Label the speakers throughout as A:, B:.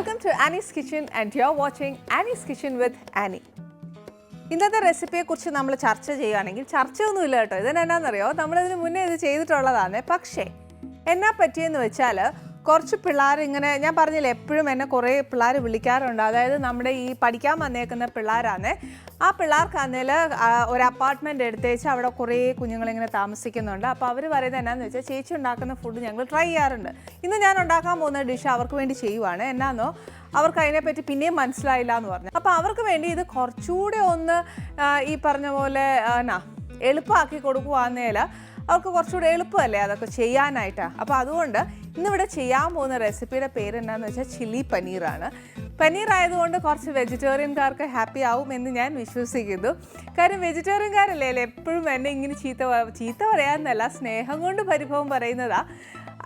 A: Welcome to Annie's Kitchen and you're watching Annie's Kitchen with Annie. ഇന്നത്തെ റെസിപ്പിയെക്കുറിച്ച് നമ്മൾ ചർച്ച ചെയ്യുകയാണെങ്കിൽ ചർച്ചയൊന്നുമില്ല കേട്ടോ. ഇതിനെന്നാണെന്നറിയോ, നമ്മളിതിന് മുന്നേ ഇത് ചെയ്തിട്ടുള്ളതാണ്. പക്ഷേ എന്നാ പറ്റിയെന്ന് വെച്ചാൽ കുറച്ച് പിള്ളേർ ഇങ്ങനെ, ഞാൻ പറഞ്ഞില്ല എപ്പോഴും എന്നെ കുറേ പിള്ളേർ വിളിക്കാറുണ്ട്. അതായത് നമ്മുടെ ഈ പഠിക്കാൻ വന്നേക്കുന്ന പിള്ളേരാണ്. ആ പിള്ളേർക്കാണെങ്കിൽ ഒരു അപ്പാർട്ട്മെൻറ്റ് എടുത്തേച്ച് അവിടെ കുറേ കുഞ്ഞുങ്ങളിങ്ങനെ താമസിക്കുന്നുണ്ട്. അപ്പോൾ അവർ പറയുന്നത് എന്നാന്ന് വെച്ചാൽ ചേച്ചി ഉണ്ടാക്കുന്ന ഫുഡ് ഞങ്ങൾ ട്രൈ ചെയ്യാറുണ്ട്. ഇന്ന് ഞാൻ ഉണ്ടാക്കാൻ പോകുന്ന ഡിഷ് അവർക്ക് വേണ്ടി ചെയ്യുവാണ്. എന്നാന്നോ അവർക്ക് അതിനെപ്പറ്റി പിന്നെയും മനസ്സിലായില്ല എന്ന് പറഞ്ഞു. അപ്പോൾ അവർക്ക് വേണ്ടി ഇത് കുറച്ചുകൂടെ ഒന്ന് ഈ പറഞ്ഞ പോലെ എളുപ്പമാക്കി കൊടുക്കുവാന്നേൽ അവർക്ക് കുറച്ചുകൂടെ എളുപ്പമല്ലേ അതൊക്കെ ചെയ്യാനായിട്ടാണ്. അപ്പോൾ അതുകൊണ്ട് ഇന്നിവിടെ ചെയ്യാൻ പോകുന്ന റെസിപ്പിയുടെ പേര് എന്താണെന്ന് വെച്ചാൽ ചില്ലി പനീറാണ്. പനീർ ആയതുകൊണ്ട് കുറച്ച് വെജിറ്റേറിയൻകാർക്ക് ഹാപ്പി ആവും എന്ന് ഞാൻ വിശ്വസിക്കുന്നു. കാര്യം വെജിറ്റേറിയൻകാരല്ലേ എപ്പോഴും എന്നെ ഇങ്ങനെ ചീത്ത പറയാമെന്നല്ല, സ്നേഹം കൊണ്ട് പരിഭവം പറയുന്നതാണ്.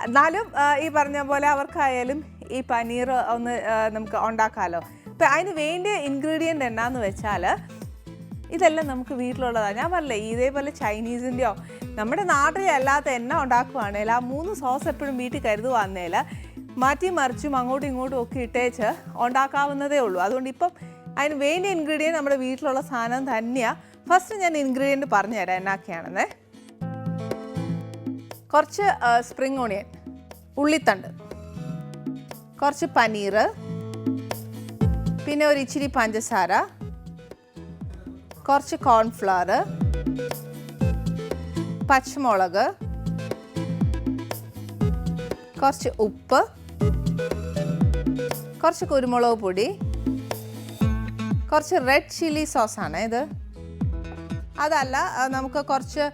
A: എന്നാലും ഈ പറഞ്ഞ പോലെ അവർക്കായാലും ഈ പനീർ ഒന്ന് നമുക്ക് ഉണ്ടാക്കാമല്ലോ. അപ്പോൾ അതിന് വേണ്ടിയ ഇൻഗ്രീഡിയൻ്റ് എന്നാന്ന് വെച്ചാൽ ഇതെല്ലാം നമുക്ക് വീട്ടിലുള്ളതാണ്. ഞാൻ പറഞ്ഞില്ലേ ഇതേപോലെ ചൈനീസിൻ്റെയോ നമ്മുടെ നാട്ടിലല്ലാത്ത എണ്ണ ഉണ്ടാക്കുവാണെങ്കിൽ ആ 3 സോസ് എപ്പോഴും വീട്ടിൽ കരുതുവാന്നേൽ മാറ്റി മറിച്ചും അങ്ങോട്ടും ഇങ്ങോട്ടും ഒക്കെ ഇട്ടേച്ച് ഉണ്ടാക്കാവുന്നതേ ഉള്ളൂ. അതുകൊണ്ട് ഇപ്പം അതിന് വേണ്ടിയ ഇൻഗ്രീഡിയൻറ്റ് നമ്മുടെ വീട്ടിലുള്ള സാധനം തന്നെയാണ്. ഫസ്റ്റ് ഞാൻ ഇൻഗ്രീഡിയൻറ്റ് പറഞ്ഞുതരാം എന്നാക്കെയാണെന്ന്. കുറച്ച് സ്പ്രിംഗ് ഓണിയൻ, ഉള്ളിത്തണ്ട്, കുറച്ച് പനീർ, പിന്നെ ഒരു ഇച്ചിരി പഞ്ചസാര, കുറച്ച് കോൺഫ്ലവർ, പച്ചമുളക്, കുറച്ച് ഉപ്പ്, കുറച്ച് കുരുമുളക് പൊടി, കുറച്ച് റെഡ് ചില്ലി സോസാണ് ഇത്. അതല്ല നമുക്ക് കുറച്ച്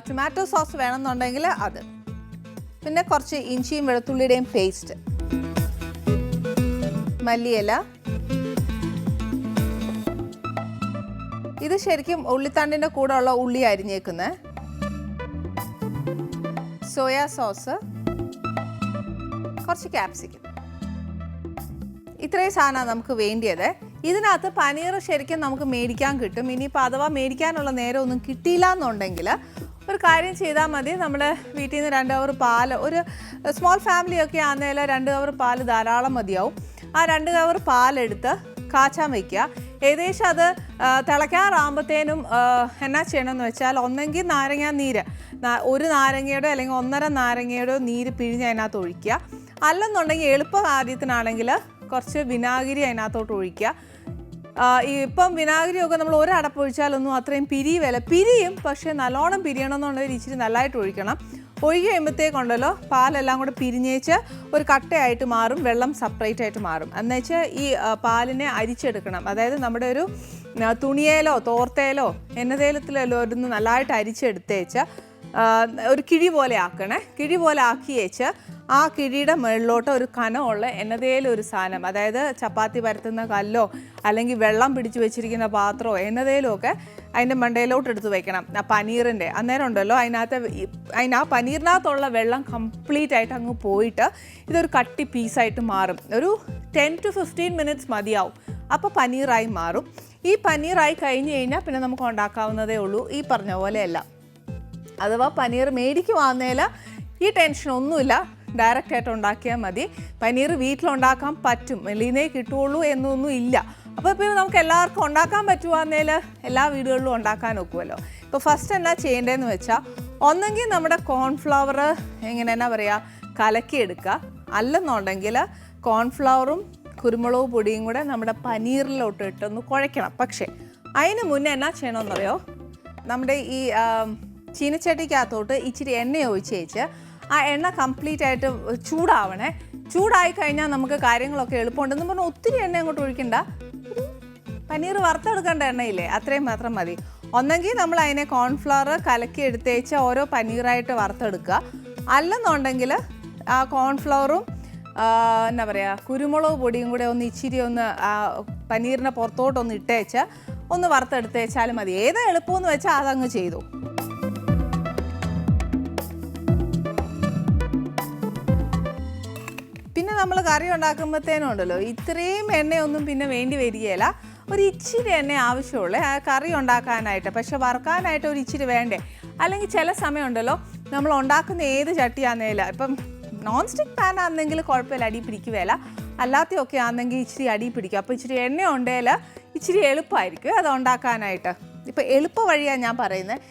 A: ടൊമാറ്റോ സോസ് വേണമെന്നുണ്ടെങ്കിൽ അത്, പിന്നെ കുറച്ച് ഇഞ്ചിയും വെളുത്തുള്ളിയുടെയും പേസ്റ്റ്, മല്ലിയില. ഇത് ശരിക്കും ഉള്ളിത്തണ്ടിൻ്റെ കൂടെ ഉള്ള ഉള്ളി അരിഞ്ഞേക്കുന്നത്. സോയാ സോസ്, കുറച്ച് ക്യാപ്സിക്കം. ഇത്രയും സാധനമാണ് നമുക്ക് വേണ്ടിയത്. ഇതിനകത്ത് പനീർ ശരിക്കും നമുക്ക് മേടിക്കാൻ കിട്ടും. ഇനിയിപ്പോൾ അഥവാ മേടിക്കാനുള്ള നേരം ഒന്നും കിട്ടിയില്ല എന്നുണ്ടെങ്കിൽ ഒരു കാര്യം ചെയ്താൽ മതി. നമ്മൾ വീട്ടിൽ നിന്ന് 2 കവർ പാൽ, ഒരു സ്മോൾ ഫാമിലിയൊക്കെ ആണെന്നേൽ 2 കവർ പാൽ ധാരാളം മതിയാവും. ആ 2 കവർ പാലെടുത്ത് കാച്ചാൻ വയ്ക്കുക. ഏകദേശം അത് തിളയ്ക്കാറാകുമ്പോഴത്തേനും എന്നാ ചെയ്യണമെന്ന് വെച്ചാൽ ഒന്നെങ്കിൽ നാരങ്ങ നീര്, ഒരു നാരങ്ങയുടെ അല്ലെങ്കിൽ 1.5 നാരങ്ങയുടെ നീര് പിഴിഞ്ഞ് അതിനകത്ത് ഒഴിക്കുക. അല്ലെന്നുണ്ടെങ്കിൽ എളുപ്പ കാര്യത്തിനാണെങ്കിൽ കുറച്ച് വിനാഗിരി അതിനകത്തോട്ട് ഒഴിക്കുക. ഇപ്പം വിനാഗിരിയൊക്കെ നമ്മൾ ഒരടപ്പ് ഒഴിച്ചാലൊന്നും അത്രയും പിരിയും, പക്ഷേ നല്ലോണം പിരിയണമെന്നുണ്ടെങ്കിൽ ഇച്ചിരി നല്ലതായിട്ട് ഒഴിക്കണം. ഒഴുകി കഴിയുമ്പോഴത്തേക്കുണ്ടല്ലോ പാലെല്ലാം കൂടെ പിരിഞ്ഞേച്ച് ഒരു കട്ടയായിട്ട് മാറും, വെള്ളം സെപ്പറേറ്റ് ആയിട്ട് മാറും. എന്നുവെച്ചാൽ ഈ പാലിനെ അരിച്ചെടുക്കണം. അതായത് നമ്മുടെ ഒരു തുണിയേലോ തോർത്തേലോ എണ്ണതേലത്തിലോ ഒന്ന് നല്ലതായിട്ട് അരിച്ചെടുത്തേച്ച് ഒരു കിഴി പോലെ ആക്കണേ. കിഴി പോലെ ആക്കിയേച്ച് ആ കിഴിയുടെ മുകളിലോട്ട് ഒരു കനമുള്ള എണ്ണതേലും ഒരു സാധനം, അതായത് ചപ്പാത്തി പരത്തുന്ന കല്ലോ അല്ലെങ്കിൽ വെള്ളം പിടിച്ച് വെച്ചിരിക്കുന്ന പാത്രമോ എണ്ണതേലും ഒക്കെ അതിൻ്റെ മണ്ടയിലോട്ട് എടുത്ത് വെക്കണം. ആ പനീറിൻ്റെ അന്നേരം ഉണ്ടല്ലോ ആ പനീറിനകത്തുള്ള വെള്ളം കംപ്ലീറ്റ് ആയിട്ട് അങ്ങ് പോയിട്ട് ഇതൊരു കട്ടി പീസായിട്ട് മാറും. ഒരു 10 to 15 minutes മതിയാവും. അപ്പോൾ പനീറായി മാറും. ഈ പനീറായി കഴിഞ്ഞ് കഴിഞ്ഞാൽ പിന്നെ നമുക്ക് ഉണ്ടാക്കാവുന്നതേ ഉള്ളൂ. ഈ പറഞ്ഞ പോലെയല്ല. അഥവാ പനീർ മേടിക്കുവാന്നേൽ ഈ ടെൻഷനൊന്നുമില്ല, ഡയറക്റ്റായിട്ട് ഉണ്ടാക്കിയാൽ മതി. പനീർ വീട്ടിലുണ്ടാക്കാൻ പറ്റും, വെളിയിലേ കിട്ടുള്ളൂ എന്നൊന്നും ഇല്ല. അപ്പോൾ പിന്നെ നമുക്ക് എല്ലാവർക്കും ഉണ്ടാക്കാൻ പറ്റുവാന്നേൽ എല്ലാ വീടുകളിലും ഉണ്ടാക്കാൻ ഒക്കുമല്ലോ. ഇപ്പോൾ ഫസ്റ്റ് എന്നാ ചെയ്യേണ്ടതെന്ന് വെച്ചാൽ ഒന്നെങ്കിൽ നമ്മുടെ കോൺഫ്ലവർ എന്നാ പറയുക കലക്കിയെടുക്കുക. അല്ലെന്നുണ്ടെങ്കിൽ കോൺഫ്ലവറും കുരുമുളക് പൊടിയും കൂടെ നമ്മുടെ പനീറിലോട്ട് ഇട്ടൊന്ന് കുഴയ്ക്കണം. പക്ഷേ അതിന് മുന്നേ എന്നാ ചെയ്യണമെന്നറിയോ, നമ്മുടെ ഈ ചീനച്ചട്ടിക്കകത്തോട്ട് ഇച്ചിരി എണ്ണ ഒഴിച്ച് വെച്ച് ആ എണ്ണ കംപ്ലീറ്റ് ആയിട്ട് ചൂടാവണേ. ചൂടായി കഴിഞ്ഞാൽ നമുക്ക് കാര്യങ്ങളൊക്കെ എളുപ്പമുണ്ടെന്ന് പറഞ്ഞാൽ ഒത്തിരി എണ്ണ അങ്ങോട്ട് ഒഴിക്കണ്ട. പനീർ വറുത്തെടുക്കേണ്ട എണ്ണയില്ലേ, അത്രയും മാത്രം മതി. ഒന്നെങ്കിൽ നമ്മൾ അതിനെ കോൺഫ്ലവർ കലക്കി എടുത്തേച്ച് ഓരോ പനീറായിട്ട് വറുത്തെടുക്കുക. അല്ലെന്നുണ്ടെങ്കിൽ ആ കോൺഫ്ലവറും എന്നാ പറയുക കുരുമുളക് പൊടിയും കൂടെ ഒന്ന് ഇച്ചിരി ഒന്ന് പനീറിൻ്റെ പുറത്തോട്ടൊന്ന് ഇട്ടേച്ച് ഒന്ന് വറുത്തെടുത്തേച്ചാലും മതി. ഏതാ എളുപ്പമെന്ന് വെച്ചാൽ അതങ്ങ് ചെയ്തു. പിന്നെ നമ്മൾ കറി ഉണ്ടാക്കുമ്പോഴത്തേനും ഉണ്ടല്ലോ ഇത്രയും എണ്ണയൊന്നും പിന്നെ വേണ്ടി വരികയില്ല. ഒരു ഇച്ചിരി എണ്ണ ആവശ്യമുള്ളൂ കറി ഉണ്ടാക്കാനായിട്ട്. പക്ഷെ വറുക്കാനായിട്ട് ഒരു ഇച്ചിരി വേണ്ടേ. അല്ലെങ്കിൽ ചില സമയമുണ്ടല്ലോ നമ്മൾ ഉണ്ടാക്കുന്ന ഏത് ചട്ടിയാന്നേല, ഇപ്പം നോൺ സ്റ്റിക്ക് പാൻ ആണെങ്കിൽ കുഴപ്പമില്ല, അടി പിടിക്കുകയില്ല. അല്ലാത്തയൊക്കെ ആണെങ്കിൽ ഇച്ചിരി അടി പിടിക്കും. അപ്പോൾ ഇച്ചിരി എണ്ണ ഉണ്ടെങ്കിൽ ഇച്ചിരി എളുപ്പമായിരിക്കും അത് ഉണ്ടാക്കാനായിട്ട്. ഇപ്പോൾ എളുപ്പ വഴിയാണ് ഞാൻ പറയുന്നത്.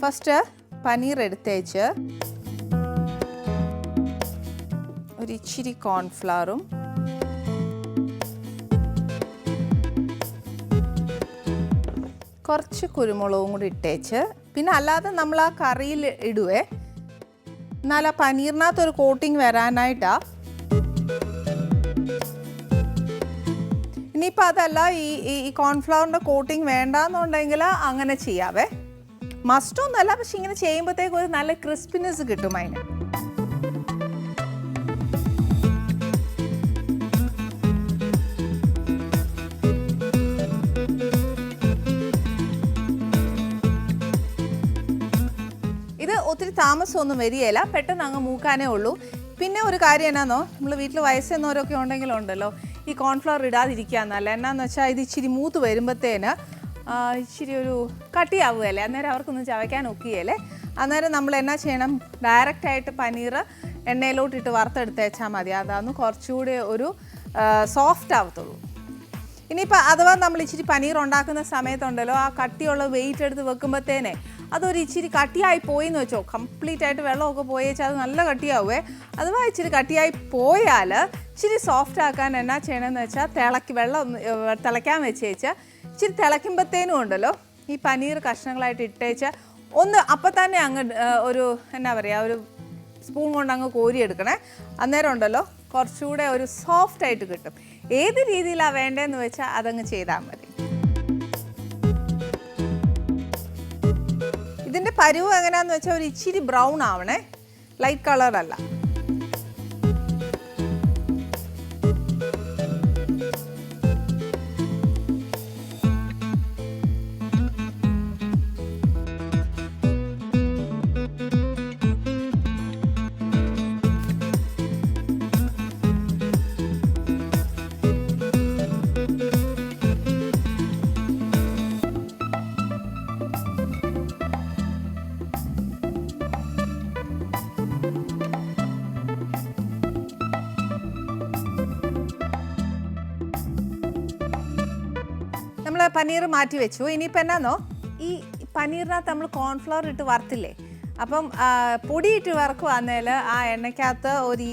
A: ഫസ്റ്റ് പനീർ എടുത്തേച്ച് ഒരു ഇച്ചിരി കോൺഫ്ലവറും കുറച്ച് കുരുമുളകും കൂടി ഇട്ടേച്ച്, പിന്നെ അല്ലാതെ നമ്മൾ ആ കറിയിൽ ഇടുവേ, എന്നാൽ ആ പനീറിനകത്തൊരു കോട്ടിങ് വരാനായിട്ടാണ്. ഇനിയിപ്പോൾ അതല്ല ഈ കോൺഫ്ലവറിൻ്റെ കോട്ടിങ് വേണ്ടാന്നുണ്ടെങ്കിൽ അങ്ങനെ ചെയ്യാവേ. മസ്റ്റൊന്നുമല്ല, പക്ഷെ ഇങ്ങനെ ചെയ്യുമ്പോഴത്തേക്ക് ഒരു നല്ല ക്രിസ്പിനെസ് കിട്ടും അതിന്. ഇത് ഒത്തിരി താമസമൊന്നും വരികയില്ല, പെട്ടെന്ന് അങ്ങ് മൂക്കാനേ ഉള്ളൂ. പിന്നെ ഒരു കാര്യം എന്നാന്നോ, നമ്മൾ വീട്ടിൽ വയസ്സെന്നവരൊക്കെ ഉണ്ടെങ്കിലുണ്ടല്ലോ ഈ കോൺഫ്ലവർ ഇടാതിരിക്കുക എന്നല്ല. എന്നാന്ന് വെച്ചാൽ ഇത് ഇച്ചിരി മൂത്ത് വരുമ്പോഴത്തേന് ഇച്ചിരി ഒരു കട്ടിയാവുകയല്ലേ, അന്നേരം അവർക്കൊന്നും ചവയ്ക്കാൻ ഒക്കുകയല്ലേ. അന്നേരം നമ്മൾ എന്നാ ചെയ്യണം, ഡയറക്റ്റായിട്ട് പനീർ എണ്ണയിലോട്ടിട്ട് വറുത്തെടുത്തേച്ചാൽ മതി. അതാന്ന് കുറച്ചുകൂടി ഒരു സോഫ്റ്റ് ആവത്തുള്ളൂ. ഇനിയിപ്പോൾ അഥവാ നമ്മൾ ഇച്ചിരി പനീർ ഉണ്ടാക്കുന്ന സമയത്തുണ്ടല്ലോ ആ കട്ടിയുള്ള വെയിറ്റ് എടുത്ത് വെക്കുമ്പോഴത്തേനെ അതൊരു ഇച്ചിരി കട്ടിയായി പോയെന്ന് വെച്ചോ, കംപ്ലീറ്റ് ആയിട്ട് വെള്ളമൊക്കെ പോയേച്ചാൽ അത് നല്ല കട്ടിയാവുമേ. അഥവാ ഇച്ചിരി കട്ടിയായി പോയാൽ ഇച്ചിരി സോഫ്റ്റ് ആക്കാൻ എന്നാ ചെയ്യണമെന്ന് വെച്ചാൽ വെള്ളം തിളയ്ക്കാൻ വെച്ചേച്ചാൽ ഇച്ചിരി തിളയ്ക്കുമ്പോഴത്തേനും ഉണ്ടല്ലോ ഈ പനീർ കഷ്ണങ്ങളായിട്ട് ഇട്ടേച്ച് ഒന്ന് അപ്പം തന്നെ അങ്ങ് ഒരു എന്നാ പറയുക, ഒരു സ്പൂൺ കൊണ്ട് അങ്ങ് കോരിയെടുക്കണേ. അന്നേരം ഉണ്ടല്ലോ കുറച്ചുകൂടെ ഒരു സോഫ്റ്റായിട്ട് കിട്ടും. ഏത് രീതിയിലാണ് വേണ്ടതെന്ന് വെച്ചാൽ അതങ്ങ് ചെയ്താൽ മതി. ഇതിൻ്റെ പരുവ് എങ്ങനെയാന്ന് വെച്ചാൽ ഒരു ഇച്ചിരി ബ്രൗൺ ആവണേ, ലൈറ്റ് കളറല്ല. നമ്മൾ പനീർ മാറ്റി വെച്ചു. ഇനിയിപ്പോൾ എന്നാന്നോ, ഈ പനീറിനകത്ത് നമ്മൾ കോൺഫ്ലവർ ഇട്ട് വറുത്തില്ലേ, അപ്പം പൊടിയിട്ട് വറക്കുവാന്നേൽ ആ എണ്ണയ്ക്കകത്ത് ഒരു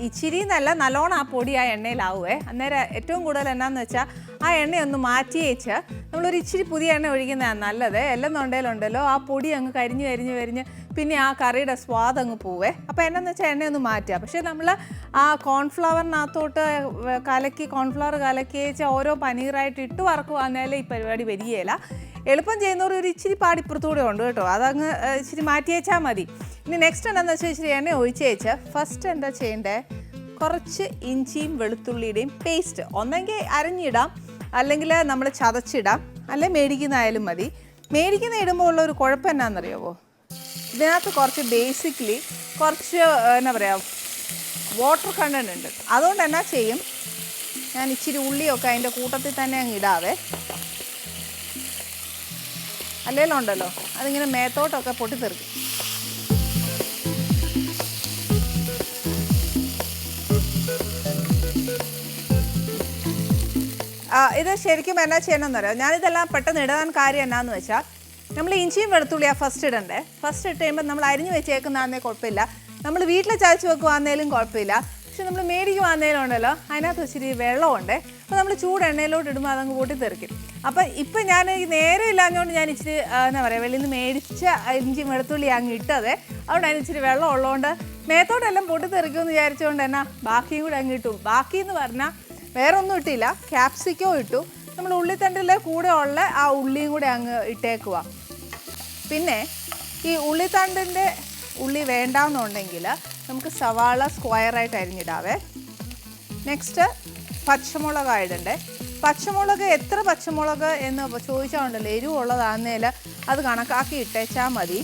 A: ഇച്ചിരി എന്നല്ല, നല്ലോണം ആ പൊടി ആ എണ്ണയിലാവുമേ. അന്നേരം ഏറ്റവും കൂടുതൽ എന്നാന്ന് വെച്ചാൽ ആ എണ്ണയൊന്ന് മാറ്റി വെച്ച് നമ്മളൊരു ഇച്ചിരി പുതിയ എണ്ണ ഒഴിക്കുന്നതാണ് നല്ലത്. എല്ലാം ഉണ്ടല്ലോ ആ പൊടി അങ്ങ് കരിഞ്ഞ് പിന്നെ ആ കറിയുടെ സ്വാദ് അങ്ങ് പോവേ. അപ്പോൾ എന്നാന്ന് വെച്ചാൽ എണ്ണയൊന്ന് മാറ്റുക. പക്ഷേ നമ്മൾ ആ കോൺഫ്ലവറിനകത്തോട്ട് കോൺഫ്ലവർ കലക്കി വെച്ചാൽ ഓരോ പനീറായിട്ട് ഇട്ട് വറക്കുവാന്നേൽ ഈ പരിപാടി വരികയില്ല. എളുപ്പം ചെയ്യുന്നവർ ഒരു ഇച്ചിരി പാടിപ്പുറത്തൂടെ ഉണ്ട് കേട്ടോ, അതങ്ങ് ഇച്ചിരി മാറ്റി വെച്ചാൽ മതി. ഇനി നെക്സ്റ്റ് എന്താണെന്ന് വെച്ചാൽ ഇച്ചിരി എണ്ണ ഒഴിച്ച് വെച്ച് ഫസ്റ്റ് എന്താ ചെയ്യേണ്ടത്, കുറച്ച് ഇഞ്ചിയും വെളുത്തുള്ളിയുടെയും പേസ്റ്റ് ഒന്നെങ്കിൽ അരഞ്ഞിടാം, അല്ലെങ്കിൽ നമ്മൾ ചതച്ചിടാം, അല്ലെങ്കിൽ മേടിക്കുന്നതായാലും മതി. മേടിക്കുന്ന ഇടുമ്പോൾ ഉള്ളൊരു കുഴപ്പം എന്നാണെന്നറിയാമോ, ഇതിനകത്ത് കുറച്ച് ബേസിക്കലി കുറച്ച് എന്നാ പറയുക വാട്ടർ കണ്ടന്റ് ഉണ്ട്. അതുകൊണ്ട് എന്നാ ചെയ്യും, ഞാൻ ഇച്ചിരി ഉള്ളിയൊക്കെ അതിൻ്റെ കൂട്ടത്തിൽ തന്നെ അങ്ങ് ഇടാവേ. അല്ലെങ്കിലും ഉണ്ടല്ലോ അതിങ്ങനെ മേത്തോട്ടൊക്കെ പൊട്ടിത്തെറിക്കും. ഇത് ശരിക്കും എന്നാ ചെയ്യണമെന്നറിയാം, ഞാനിതെല്ലാം പെട്ടെന്ന് ഇടാൻ കാര്യം എന്നാന്ന് വെച്ചാൽ നമ്മൾ ഇഞ്ചിയും വെളുത്തുള്ളിയാണ് ഫസ്റ്റ് ഇടണ്ടേ. ഫസ്റ്റ് ഇട്ട് കഴിയുമ്പോൾ നമ്മൾ അരിഞ്ഞ് വെച്ചേക്കുന്നതാന്നേ കുഴപ്പമില്ല, നമ്മൾ വീട്ടിൽ ചതച്ച് വെക്കുവാന്നേലും കുഴപ്പമില്ല. പക്ഷെ നമ്മൾ മേടിക്കുവാന്നേലും ഉണ്ടല്ലോ അതിനകത്ത് ഇച്ചിരി വെള്ളമുണ്ട്. അപ്പോൾ നമ്മൾ ചൂട് എണ്ണയിലോട്ട് ഇടുമ്പോൾ അതങ്ങ് പൊട്ടിത്തെറിക്കും. അപ്പം ഇപ്പം ഞാൻ നേരെ ഇല്ലാഞ്ഞുകൊണ്ട് ഞാൻ ഇച്ചിരി എന്നാ പറയുക വെളിയിൽ നിന്ന് മേടിച്ച ഇഞ്ചി വെളുത്തുള്ളി അങ്ങ് ഇട്ടത്. അതുകൊണ്ട് അതിന് ഇച്ചിരി വെള്ളം ഉള്ളതുകൊണ്ട് മേത്തോട്ടെല്ലാം പൊട്ടിത്തെറിക്കുമെന്ന് വിചാരിച്ചുകൊണ്ട് എന്നാ ബാക്കിയും കൂടെ അങ്ങ് ഇട്ടു. ബാക്കി എന്ന് പറഞ്ഞാൽ വേറെ ഒന്നും ഇട്ടില്ല, ക്യാപ്സിക്കോ ഇട്ടു. നമ്മൾ ഉള്ളിത്തണ്ടിലെ കൂടെ ഉള്ള ആ ഉള്ളിയും കൂടെ അങ്ങ് ഇട്ടേക്കുക. പിന്നെ ഈ ഉള്ളിത്തണ്ടിൻ്റെ ഉള്ളി വേണ്ടാന്നുണ്ടെങ്കിൽ നമുക്ക് സവാള സ്ക്വയറായിട്ട് അരിഞ്ഞിടാവേ. നെക്സ്റ്റ് പച്ചമുളകായിടണ്ടേ. പച്ചമുളക് എത്ര പച്ചമുളക് എന്ന് ചോദിച്ചാൽ ഉണ്ടല്ലോ, എരിവുള്ളതാന്നേൽ അത് കണക്കാക്കി ഇട്ടേച്ചാൽ മതി.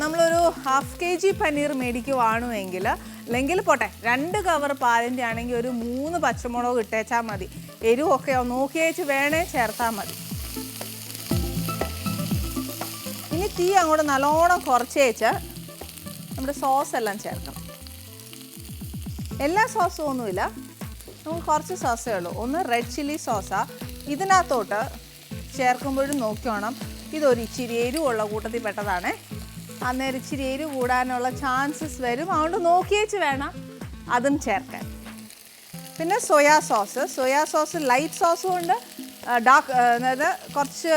A: നമ്മളൊരു 1/2 kg പനീർ മേടിക്കുവാണെങ്കിൽ, അല്ലെങ്കിൽ പോട്ടെ 2 കവർ പാലിൻ്റെ ആണെങ്കിൽ ഒരു 3 പച്ചമുളക് ഇട്ടേച്ചാൽ മതി. എരിവൊക്കെ നോക്കിയേച്ച് വേണേ ചേർത്താൽ മതി. ഇനി തീ അങ്ങോട്ട് നല്ലോണം കുറച്ചേച്ച് നമ്മുടെ സോസ് എല്ലാം ചേർക്കണം. എല്ലാ സോസും ഒന്നുമില്ല, നമുക്ക് കുറച്ച് സോസേ ഉള്ളൂ. ഒന്ന് റെഡ് ചില്ലി സോസാണ്. ഇതിനകത്തോട്ട് ചേർക്കുമ്പോഴും നോക്കിയോണം, ഇതൊരു ഇച്ചിരി എരിവുള്ള കൂട്ടത്തിൽ പെട്ടതാണ്. അന്നേരം ഇച്ചിരി എരിവ് കൂടാനുള്ള ചാൻസസ് വരും, അതുകൊണ്ട് നോക്കിയേച്ച് വേണം അതും ചേർക്കാൻ. പിന്നെ സോയാ സോസ് ലൈറ്റ് സോസും ഉണ്ട്, ഡാർക്ക് അതായത് കുറച്ച്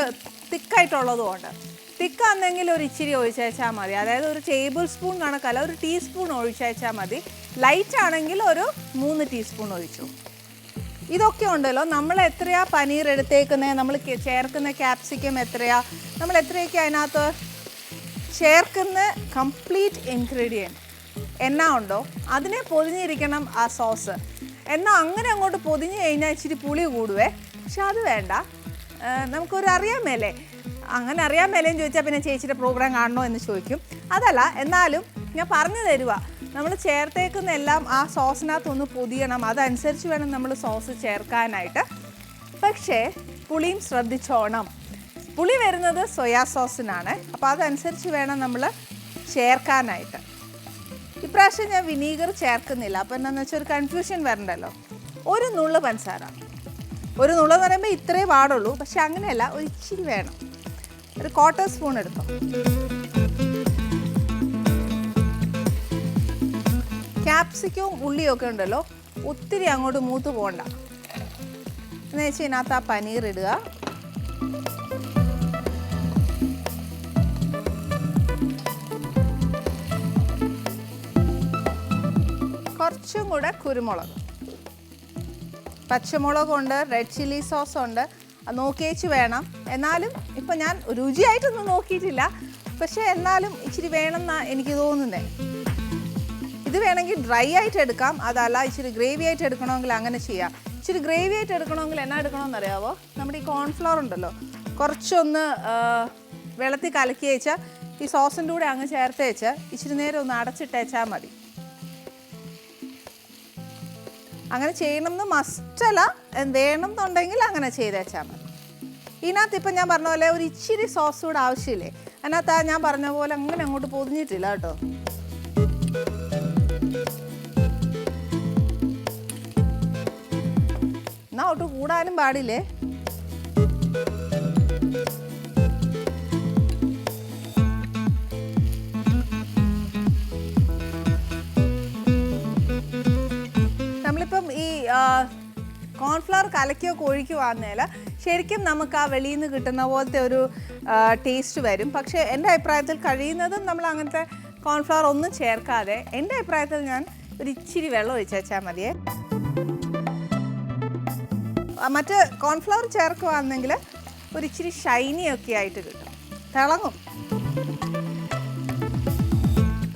A: തിക്കായിട്ടുള്ളതും ഉണ്ട്. തിക്കാണെങ്കിൽ ഒരു ഇച്ചിരി ഒഴിച്ചേച്ചാൽ മതി, അതായത് ഒരു ടേബിൾ സ്പൂൺ കണക്കല്ല, ഒരു ടീസ്പൂൺ ഒഴിച്ചേച്ചാൽ മതി. ലൈറ്റ് ആണെങ്കിൽ ഒരു 3 ടീസ്പൂൺ ഒഴിച്ചു. ഇതൊക്കെ ഉണ്ടല്ലോ, നമ്മൾ എത്രയാ പനീർ എടുത്തേക്കുന്നത്, നമ്മൾ ചേർക്കുന്ന ക്യാപ്സിക്കം എത്രയാ, നമ്മൾ എത്രയൊക്കെ അതിനകത്ത് ചേർക്കുന്ന കംപ്ലീറ്റ് ഇൻഗ്രീഡിയൻറ്റ് എന്നാ ഉണ്ടോ അതിനെ പൊതിഞ്ഞിരിക്കണം ആ സോസ്. എന്നാൽ അങ്ങനെ അങ്ങോട്ട് പൊതിഞ്ഞ് കഴിഞ്ഞാൽ ഇച്ചിരി പുളി കൂടുവേ. പക്ഷെ അത് വേണ്ട, നമുക്കൊരു അറിയാൻ മേലേ. അങ്ങനെ അറിയാൻ മേലേന്ന് ചോദിച്ചാൽ പിന്നെ ചേച്ചിയുടെ പ്രോഗ്രാം കാണണോ എന്ന് ചോദിക്കും. അതല്ല, എന്നാലും ഞാൻ പറഞ്ഞു തരുക, നമ്മൾ ചേർത്തേക്കുന്ന എല്ലാം ആ സോസിനകത്തൊന്ന് പൊതിയണം. അതനുസരിച്ച് വേണം നമ്മൾ സോസ് ചേർക്കാനായിട്ട്. പക്ഷേ പുളിയും ശ്രദ്ധിച്ചോണം, പുളി വരുന്നത് സോയാ സോസിനാണ്. അപ്പോൾ അതനുസരിച്ച് വേണം നമ്മൾ ചേർക്കാനായിട്ട്. ഇപ്രാവശ്യം ഞാൻ വിനീഗർ ചേർക്കുന്നില്ല. അപ്പോൾ എന്താണെന്ന് വെച്ചാൽ ഒരു കൺഫ്യൂഷൻ വരണ്ടല്ലോ. ഒരു നുള്ള് പഞ്ചസാര, ഒരു നുള്ളെന്ന് പറയുമ്പോൾ ഇത്രേ പാടുള്ളൂ, പക്ഷെ അങ്ങനെയല്ല, ഒരു ഇച്ചിരി വേണം. ഒരു 1/4 സ്പൂൺ എടുത്തോ. ക്യാപ്സിക്കവും ഉള്ളിയും ഒക്കെ ഉണ്ടല്ലോ, ഒത്തിരി അങ്ങോട്ട് മൂത്ത് പോകണ്ട. എന്ന് വെച്ചാൽ ഇതിനകത്ത് ആ പനീർ ഇടുക. കുറച്ചും കൂടെ കുരുമുളക്, പച്ചമുളകുണ്ട്, റെഡ് ചില്ലി സോസ് ഉണ്ട്. അത് നോക്കിയേച്ച് വേണം. എന്നാലും ഇപ്പം ഞാൻ രുചിയായിട്ടൊന്നും നോക്കിയിട്ടില്ല, പക്ഷേ എന്നാലും ഇച്ചിരി വേണമെന്നാണ് എനിക്ക് തോന്നുന്നത്. ഇത് വേണമെങ്കിൽ ഡ്രൈ ആയിട്ട് എടുക്കാം, അതല്ല ഇച്ചിരി ഗ്രേവി ആയിട്ട് എടുക്കണമെങ്കിൽ അങ്ങനെ ചെയ്യാം. ഇച്ചിരി ഗ്രേവി ആയിട്ട് എടുക്കണമെങ്കിൽ എന്നാ എടുക്കണമെന്ന് അറിയാമോ? നമ്മുടെ ഈ കോൺഫ്ലവർ ഉണ്ടല്ലോ, കുറച്ചൊന്ന് വെള്ളത്തിൽ കലക്കി വെച്ചാൽ ഈ സോസിൻ്റെ കൂടെ അങ്ങ് ചേർത്ത് വെച്ച് ഇച്ചിരി നേരം ഒന്ന് അടച്ചിട്ടേച്ചാൽ മതി. അങ്ങനെ ചെയ്യണമെന്ന് മസ്റ്റല്ല, വേണം എന്നുണ്ടെങ്കിൽ അങ്ങനെ ചെയ്തേച്ചാൽ മതി. ഇതിനകത്ത് ഇപ്പം ഞാൻ പറഞ്ഞ പോലെ ഒരു ഇച്ചിരി സോസ് കൂടെ ആവശ്യമില്ലേ, അതിനകത്ത് ഞാൻ പറഞ്ഞ പോലെ അങ്ങനെ അങ്ങോട്ട് പൊതിഞ്ഞിട്ടില്ല കേട്ടോ. എന്നാൽ ഒട്ട് കൂടാനും പാടില്ലേ. നമ്മളിപ്പം ഈ കോൺഫ്ലവർ കലക്കിയോ കൊഴിക്കോ ആകുന്നതിൽ ശരിക്കും നമുക്ക് ആ വെളിയിൽ നിന്ന് കിട്ടുന്ന പോലത്തെ ഒരു ടേസ്റ്റ് വരും. പക്ഷേ എൻ്റെ അഭിപ്രായത്തിൽ കഴിയുന്നതും നമ്മൾ അങ്ങനത്തെ കോൺഫ്ലവർ ഒന്നും ചേർക്കാതെ, എൻ്റെ അഭിപ്രായത്തിൽ ഞാൻ ഒരു ഇച്ചിരി വെള്ളം ഒഴിച്ചാൽ മതിയേ. മറ്റ് കോൺഫ്ലവർ ചേർക്കുകയാണെങ്കിൽ ഒരു ഇച്ചിരി ഷൈനിയൊക്കെ ആയിട്ട് കിട്ടും, തിളങ്ങും.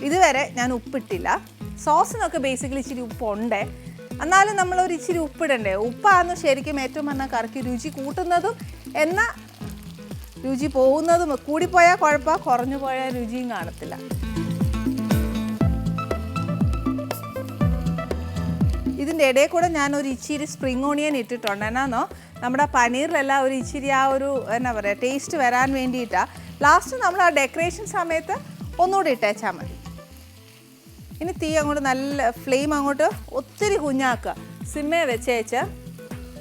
A: ഇതുവരെ ഞാൻ ഉപ്പിട്ടില്ല. സോസിനൊക്കെ ബേസിക്കലി ഇച്ചിരി ഉപ്പുണ്ടേ, എന്നാലും നമ്മളൊരു ഇച്ചിരി ഉപ്പിടണ്ടേ. ഉപ്പാണ് ശരിക്കും ഏറ്റവും പറഞ്ഞാൽ കറിക്ക് രുചി കൂട്ടുന്നതും എന്നാൽ രുചി പോകുന്നതും. കൂടിപ്പോയാൽ കുഴപ്പമാണ്, കുറഞ്ഞു പോയാൽ രുചിയും കാണത്തില്ല. ഇതിൻ്റെ ഇടയിൽ കൂടെ ഞാനൊരു ഇച്ചിരി സ്പ്രിംഗ് ഓണിയൻ ഇട്ടിട്ടുണ്ട്. എന്നാന്നോ നമ്മുടെ പനീറിലെല്ലാം ഒരു ഇച്ചിരി ആ ഒരു എന്നാ പറയുക ടേസ്റ്റ് വരാൻ വേണ്ടിയിട്ടാണ്. ലാസ്റ്റ് നമ്മൾ ആ ഡെക്കറേഷൻ സമയത്ത് ഒന്നുകൂടി ഇട്ടേച്ചാൽ മതി. ഇനി തീ അങ്ങോട്ട് നല്ല ഫ്ലെയിം അങ്ങോട്ട് ഒത്തിരി കുഞ്ഞാക്കുക. സിമ്മേ വെച്ചേച്ച്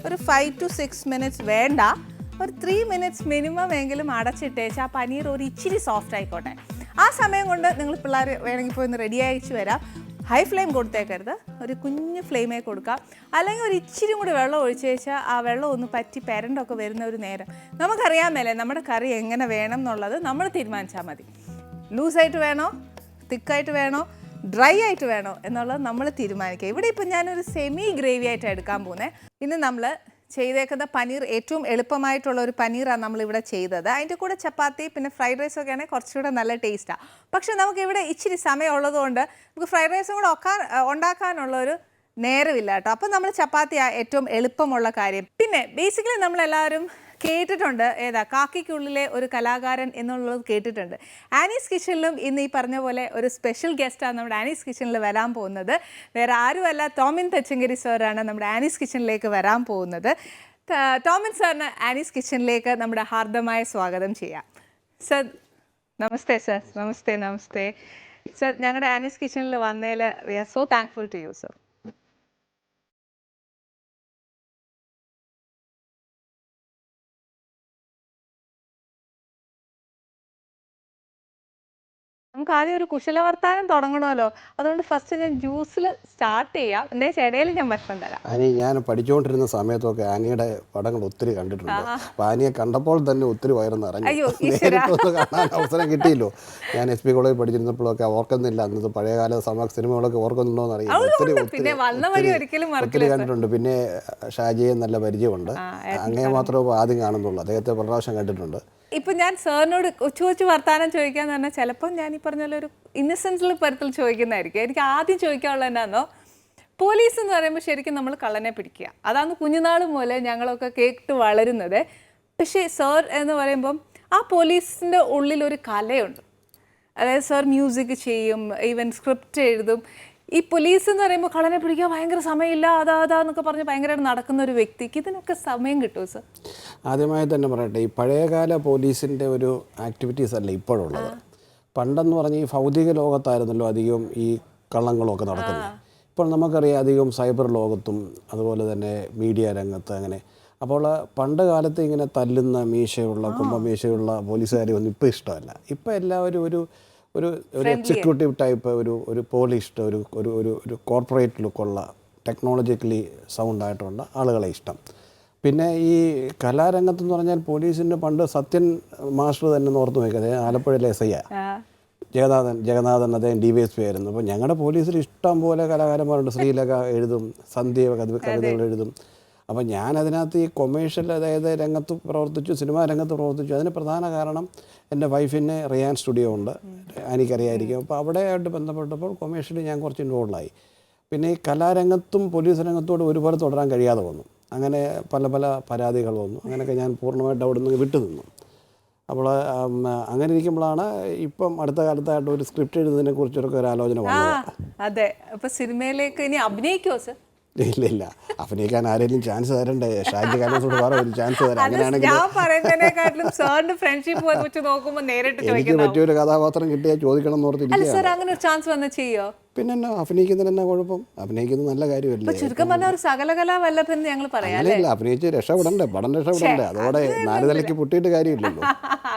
A: ഒരു 5 to 6 minutes വേണ്ട, ഒരു 3 minutes മിനിമം എങ്കിലും അടച്ചിട്ടേച്ച് ആ പനീർ ഒരു ഇച്ചിരി സോഫ്റ്റ് ആയിക്കോട്ടെ. ആ സമയം കൊണ്ട് നിങ്ങൾ പിള്ളേർ വേണമെങ്കിൽ പോയി ഒന്ന് റെഡി അയച്ചു വരാം. ഹൈ ഫ്ലെയിം കൊടുത്തേക്കരുത്, ഒരു കുഞ്ഞ് ഫ്ലെയിമേ കൊടുക്കാം. അല്ലെങ്കിൽ ഒരു ഇച്ചിരി കൂടി വെള്ളം ഒഴിച്ച് വെച്ചാൽ ആ വെള്ളം ഒന്ന് പറ്റി പെരണ്ടൊക്കെ വരുന്ന ഒരു നേരം നമുക്കറിയാൻ മേലേ നമ്മുടെ കറി എങ്ങനെ വേണം എന്നുള്ളത് നമ്മൾ തീരുമാനിച്ചാൽ മതി. ലൂസായിട്ട് വേണോ, തിക്കായിട്ട് വേണോ, ഡ്രൈ ആയിട്ട് വേണോ എന്നുള്ളത് നമ്മൾ തീരുമാനിക്കുക. ഇവിടെ ഇപ്പം ഞാനൊരു സെമി ഗ്രേവി ആയിട്ടാണ് എടുക്കാൻ പോകുന്നത്. ഇന്ന് നമ്മൾ ചെയ്തേക്കുന്ന പനീർ ഏറ്റവും എളുപ്പമായിട്ടുള്ള ഒരു പനീറാണ് നമ്മളിവിടെ ചെയ്തത്. അതിൻ്റെ കൂടെ ചപ്പാത്തി പിന്നെ ഫ്രൈഡ് റൈസൊക്കെ ആണെങ്കിൽ കുറച്ചുകൂടെ നല്ല ടേസ്റ്റാണ്. പക്ഷേ നമുക്കിവിടെ ഇച്ചിരി സമയമുള്ളതുകൊണ്ട് നമുക്ക് ഫ്രൈഡ് റൈസും കൂടെ ഉണ്ടാക്കാനുള്ളൊരു നേരമില്ല കേട്ടോ. അപ്പം നമ്മൾ ചപ്പാത്തി ഏറ്റവും എളുപ്പമുള്ള കാര്യം. പിന്നെ ബേസിക്കലി നമ്മളെല്ലാവരും കേട്ടിട്ടുണ്ട്, ഏതാ കാക്കിക്കുള്ളിലെ ഒരു കലാകാരൻ എന്നുള്ളത് കേട്ടിട്ടുണ്ട്. ആനീസ് കിച്ചണിലും ഇന്ന് ഈ പറഞ്ഞ പോലെ ഒരു സ്പെഷ്യൽ ഗസ്റ്റാണ് നമ്മുടെ ആനീസ് കിച്ചണിൽ വരാൻ പോകുന്നത്. വേറെ ആരുമല്ല, ടോമിൻ തച്ചങ്കരി സാറാണ് നമ്മുടെ ആനീസ് കിച്ചണിലേക്ക് വരാൻ പോകുന്നത്. ടോമിൻ സാറിന് ആനീസ് കിച്ചണിലേക്ക് നമ്മുടെ ഹാർദമായ സ്വാഗതം ചെയ്യാം. സർ നമസ്തേ. സർ നമസ്തേ. സർ ഞങ്ങളുടെ ആനീസ് കിച്ചണിൽ വന്നതിൽ we are so thankful to you sir. നമുക്ക് ആദ്യം ഒരു കുശലവർത്താനം തുടങ്ങണമല്ലോ. അതുകൊണ്ട് ഫസ്റ്റ് ഞാൻ ജ്യൂസിൽ സ്റ്റാർട്ട് ചെയ്യാം. എന്റെ ഇടയിൽ ഞാൻ ഭക്ഷണം തരാം.
B: ആനി, ഞാൻ പഠിച്ചുകൊണ്ടിരുന്ന സമയത്തൊക്കെ ആനിയുടെ പടങ്ങൾ ഒത്തിരി കണ്ടിട്ടുണ്ട്. അപ്പോൾ ആനിയെ കണ്ടപ്പോൾ തന്നെ ഒത്തിരി വയറെന്ന് അറിഞ്ഞു. നേരിട്ടൊന്ന് കാണാൻ അവസരം കിട്ടിയല്ലോ. ഞാൻ SP കോളേജിൽ പഠിച്ചിരുന്നപ്പോഴൊക്കെ ഓർക്കുന്നില്ല, അന്നത്തെ പഴയകാല സിനിമകളൊക്കെ ഓർക്കുന്നുണ്ടോ എന്ന് അറിയാം. ഒത്തിരി കണ്ടിട്ടുണ്ട്. പിന്നെ ഷാജിയെ നല്ല പരിചയമുണ്ട്. അങ്ങനെ മാത്രമേ ആദ്യം കാണുന്നുള്ളൂ. അദ്ദേഹത്തെ പല പ്രാവശ്യം കണ്ടിട്ടുണ്ട്.
A: ഇപ്പം ഞാൻ സാറിനോട് കൊച്ചു വർത്താനം ചോദിക്കാന്ന് പറഞ്ഞാൽ ചിലപ്പോൾ ഞാൻ ഈ പറഞ്ഞ ഒരു ഇന്നസെൻസിൽ പരത്തിൽ ചോദിക്കുന്നതായിരിക്കും. എനിക്ക് ആദ്യം ചോദിക്കാനുള്ളത് എന്നാന്നോ, പോലീസ് എന്ന് പറയുമ്പോൾ ശരിക്കും നമ്മൾ കള്ളനെ പിടിക്കുക, അതാണ് കുഞ്ഞുനാൾ മുതലേ ഞങ്ങളൊക്കെ കേട്ട് വളരുന്നത്. പക്ഷേ സാർ എന്ന് പറയുമ്പം ആ പോലീസിൻ്റെ ഉള്ളിലൊരു കലയുണ്ട്. അതായത് സാർ മ്യൂസിക് ചെയ്യും, ഈവൻ സ്ക്രിപ്റ്റ് എഴുതും. ഈ പോലീസ് എന്ന് പറയുമ്പോൾ കള്ളനെ പിടിക്കാൻ ഭയങ്കര സമയമില്ല, അതാന്നൊക്കെ പറഞ്ഞ് ഭയങ്കരമായിട്ട് നടക്കുന്ന ഒരു വ്യക്തിക്ക് ഇതിനൊക്കെ സമയം കിട്ടുമോ സാർ?
B: ആദ്യമായി തന്നെ പറയട്ടെ, ഈ പഴയകാല പോലീസിൻ്റെ ഒരു ആക്ടിവിറ്റീസ് അല്ല ഇപ്പോഴുള്ളത്. പണ്ടെന്ന് പറഞ്ഞാൽ ഈ ഭൗതിക ലോകത്തായിരുന്നല്ലോ അധികം ഈ കള്ളങ്ങളൊക്കെ നടക്കുന്നത്. ഇപ്പോൾ നമുക്കറിയാം അധികം സൈബർ ലോകത്തും അതുപോലെ തന്നെ മീഡിയ രംഗത്ത് അങ്ങനെ. അപ്പോൾ പണ്ട് കാലത്ത് ഇങ്ങനെ തല്ലുന്ന മീശയുള്ള കുംഭമീശയുള്ള പോലീസുകാരെ ഒന്നും ഇപ്പോൾ ഇഷ്ടമല്ല. ഇപ്പോൾ എല്ലാവരും ഒരു എക്സിക്യൂട്ടീവ് ടൈപ്പ്, ഒരു പോളിഷ്ഡ്, ഒരു കോർപ്പറേറ്റ് ലുക്കുള്ള ടെക്നോളജിക്കലി സൗണ്ടായിട്ടുള്ള ആളുകളെ ഇഷ്ടം. പിന്നെ ഈ കലാരംഗത്തെന്ന് പറഞ്ഞാൽ പോലീസിൻ്റെ പണ്ട് സത്യൻ മാസ്റ്റർ തന്നെ ഓർത്ത് നോക്കിയത് ആലപ്പുഴയിലെ SI ജഗന്നാഥൻ അദ്ദേഹം DYSP ആയിരുന്നു. അപ്പോൾ ഞങ്ങളുടെ പോലീസിൽ ഇഷ്ടം പോലെ കലാകാരന്മാരുണ്ട്. ശ്രീലക എഴുതും, സന്ധ്യ കവിതകൾ എഴുതും. അപ്പോൾ ഞാനതിനകത്ത് ഈ കൊമേഴ്ഷ്യൽ അതായത് രംഗത്ത് പ്രവർത്തിച്ചു, സിനിമാ രംഗത്ത് പ്രവർത്തിച്ചു. അതിന് പ്രധാന കാരണം എൻ്റെ വൈഫിന് റിയാൻ സ്റ്റുഡിയോ ഉണ്ട്, എനിക്കറിയായിരിക്കും. അപ്പോൾ അവിടെയായിട്ട് ബന്ധപ്പെട്ടപ്പോൾ കൊമേഴ്ഷ്യലി ഞാൻ കുറച്ച് ഇൻവോൾവായി. പിന്നെ ഈ കലാരംഗത്തും പോലീസ് രംഗത്തോട് ഒരുപാട് തുടരാൻ കഴിയാതെ വന്നു. അങ്ങനെ പല പരാതികൾ വന്നു. അങ്ങനെയൊക്കെ ഞാൻ പൂർണ്ണമായിട്ട് അവിടെ നിന്ന് വിട്ടു നിന്നു. അപ്പോൾ അങ്ങനെ ഇരിക്കുമ്പോഴാണ് ഇപ്പം അടുത്ത കാലത്തായിട്ട് ഒരു സ്ക്രിപ്റ്റ് എഴുതുന്നതിനെ കുറിച്ചൊക്കെ ഒരു ആലോചന വന്നത്.
A: അതെ, അപ്പോൾ സിനിമയിലേക്ക് ഇനി അഭിനയിക്കുമോ സർ?
B: ഇല്ല, അഭിനയിക്കാൻ ആരെങ്കിലും ചാൻസ് തരണ്ടേ? ഷാജി കാലത്തോട് വേറെ ഒരു ചാൻസ് തരാം. അങ്ങനെയാണെങ്കിൽ എനിക്ക് പറ്റിയൊരു കഥാപാത്രം കിട്ടിയാൽ ചോദിക്കണം എന്ന് ഓർത്തിരിക്കുക. പിന്നെ എന്നാ, അഭിനയിക്കുന്നതിന് എന്നാ കുഴപ്പം? അഭിനയിക്കുന്നത് നല്ല കാര്യമല്ലേ? അങ്ങനെയല്ല, അഭിനയിച്ച് രക്ഷപ്പെടണ്ടേ, പടം രക്ഷപ്പെടണ്ടേ? അതോടെ 4 നിലയ്ക്ക് പൊട്ടിയിട്ട് കാര്യമില്ലല്ലോ.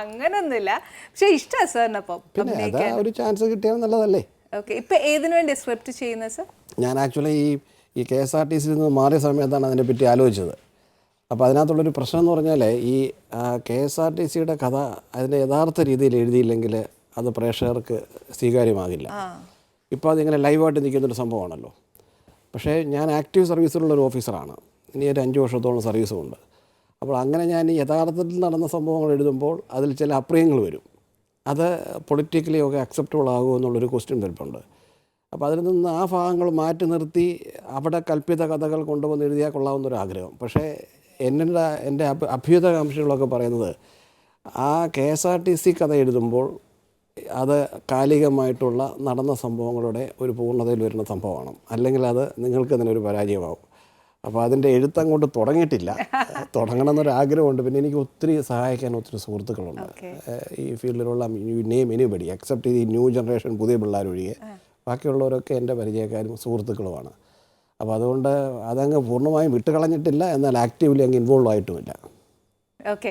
A: അങ്ങനൊന്നുമില്ല, പക്ഷേ ഇഷ്ടമാണ് സാറിനപ്പം.
B: പിന്നെ അതാ ഒരു ചാൻസ് കിട്ടിയാൽ നല്ലതല്ലേ?
A: ഏതിനു വേണ്ടി സ്ക്രിപ്റ്റ് ചെയ്യുന്നത് സാർ?
B: ഞാൻ ആക്ച്വലി ഈ KSRTCയിൽ നിന്ന് മാറിയ സമയത്താണ് അതിനെപ്പറ്റി ആലോചിച്ചത്. അപ്പോൾ അതിനകത്തുള്ളൊരു പ്രശ്നം എന്ന് പറഞ്ഞാൽ ഈ KSRTCയുടെ കഥ അതിൻ്റെ യഥാർത്ഥ രീതിയിൽ എഴുതിയില്ലെങ്കിൽ അത് പ്രേക്ഷകർക്ക് സ്വീകാര്യമാകില്ല. ഇപ്പോൾ അതിങ്ങനെ ലൈവായിട്ട് നിൽക്കുന്നൊരു സംഭവമാണല്ലോ. പക്ഷേ ഞാൻ ആക്റ്റീവ് സർവീസിലുള്ളൊരു ഓഫീസറാണ്. ഇനി ഒരു 5 വർഷത്തോളം സർവീസുമുണ്ട്. അപ്പോൾ അങ്ങനെ ഞാൻ ഈ യഥാർത്ഥത്തിൽ നടന്ന സംഭവങ്ങൾ എഴുതുമ്പോൾ അതിൽ ചില അപ്രിയങ്ങൾ വരും. അത് പൊളിറ്റിക്കലി ഒക്കെ അക്സെപ്റ്റബിൾ ആകുമോ എന്നുള്ളൊരു ക്വസ്റ്റ്യൻ വരുന്നുണ്ട്. അപ്പോൾ അതിൽ നിന്ന് ആ ഭാഗങ്ങൾ മാറ്റി നിർത്തി അവിടെ കൽപ്പിത കഥകൾ കൊണ്ടുവന്ന് എഴുതിയാൽ കൊള്ളാവുന്നൊരാഗ്രഹം. പക്ഷേ എൻ്റെ അഭ്യുതകാംക്ഷികളൊക്കെ പറയുന്നത് ആ KSRTC കഥ എഴുതുമ്പോൾ അത് കാലികമായിട്ടുള്ള നടന്ന സംഭവങ്ങളുടെ ഒരു പൂർണ്ണതയിൽ വരുന്ന സംഭവമാണ്. അല്ലെങ്കിൽ അത് നിങ്ങൾക്ക് തന്നെ ഒരു പരാജയമാവും. അപ്പോൾ അതിൻ്റെ എഴുത്തങ്ങോട്ട് തുടങ്ങിയിട്ടില്ല, തുടങ്ങണം എന്നൊരാഗ്രഹമുണ്ട്. പിന്നെ എനിക്ക് ഒത്തിരി സഹായിക്കാൻ ഒത്തിരി സുഹൃത്തുക്കളുണ്ട് ഈ ഫീൽഡിലുള്ള. നെയിം എനിബഡി എക്സെപ്റ്റ് ഈ ന്യൂ ജനറേഷൻ പുതിയ പിള്ളേരൊഴികെ ബാക്കിയുള്ളവരൊക്കെ എൻ്റെ പരിചയക്കാരും സുഹൃത്തുക്കളുമാണ്. അപ്പോൾ അതുകൊണ്ട് അതങ്ങ് പൂർണ്ണമായും വിട്ടുകളഞ്ഞിട്ടില്ല, എന്നാൽ ആക്റ്റീവ്ലി അങ്ങ് ഇൻവോൾവ് ആയിട്ടുമില്ല.
A: ഓക്കെ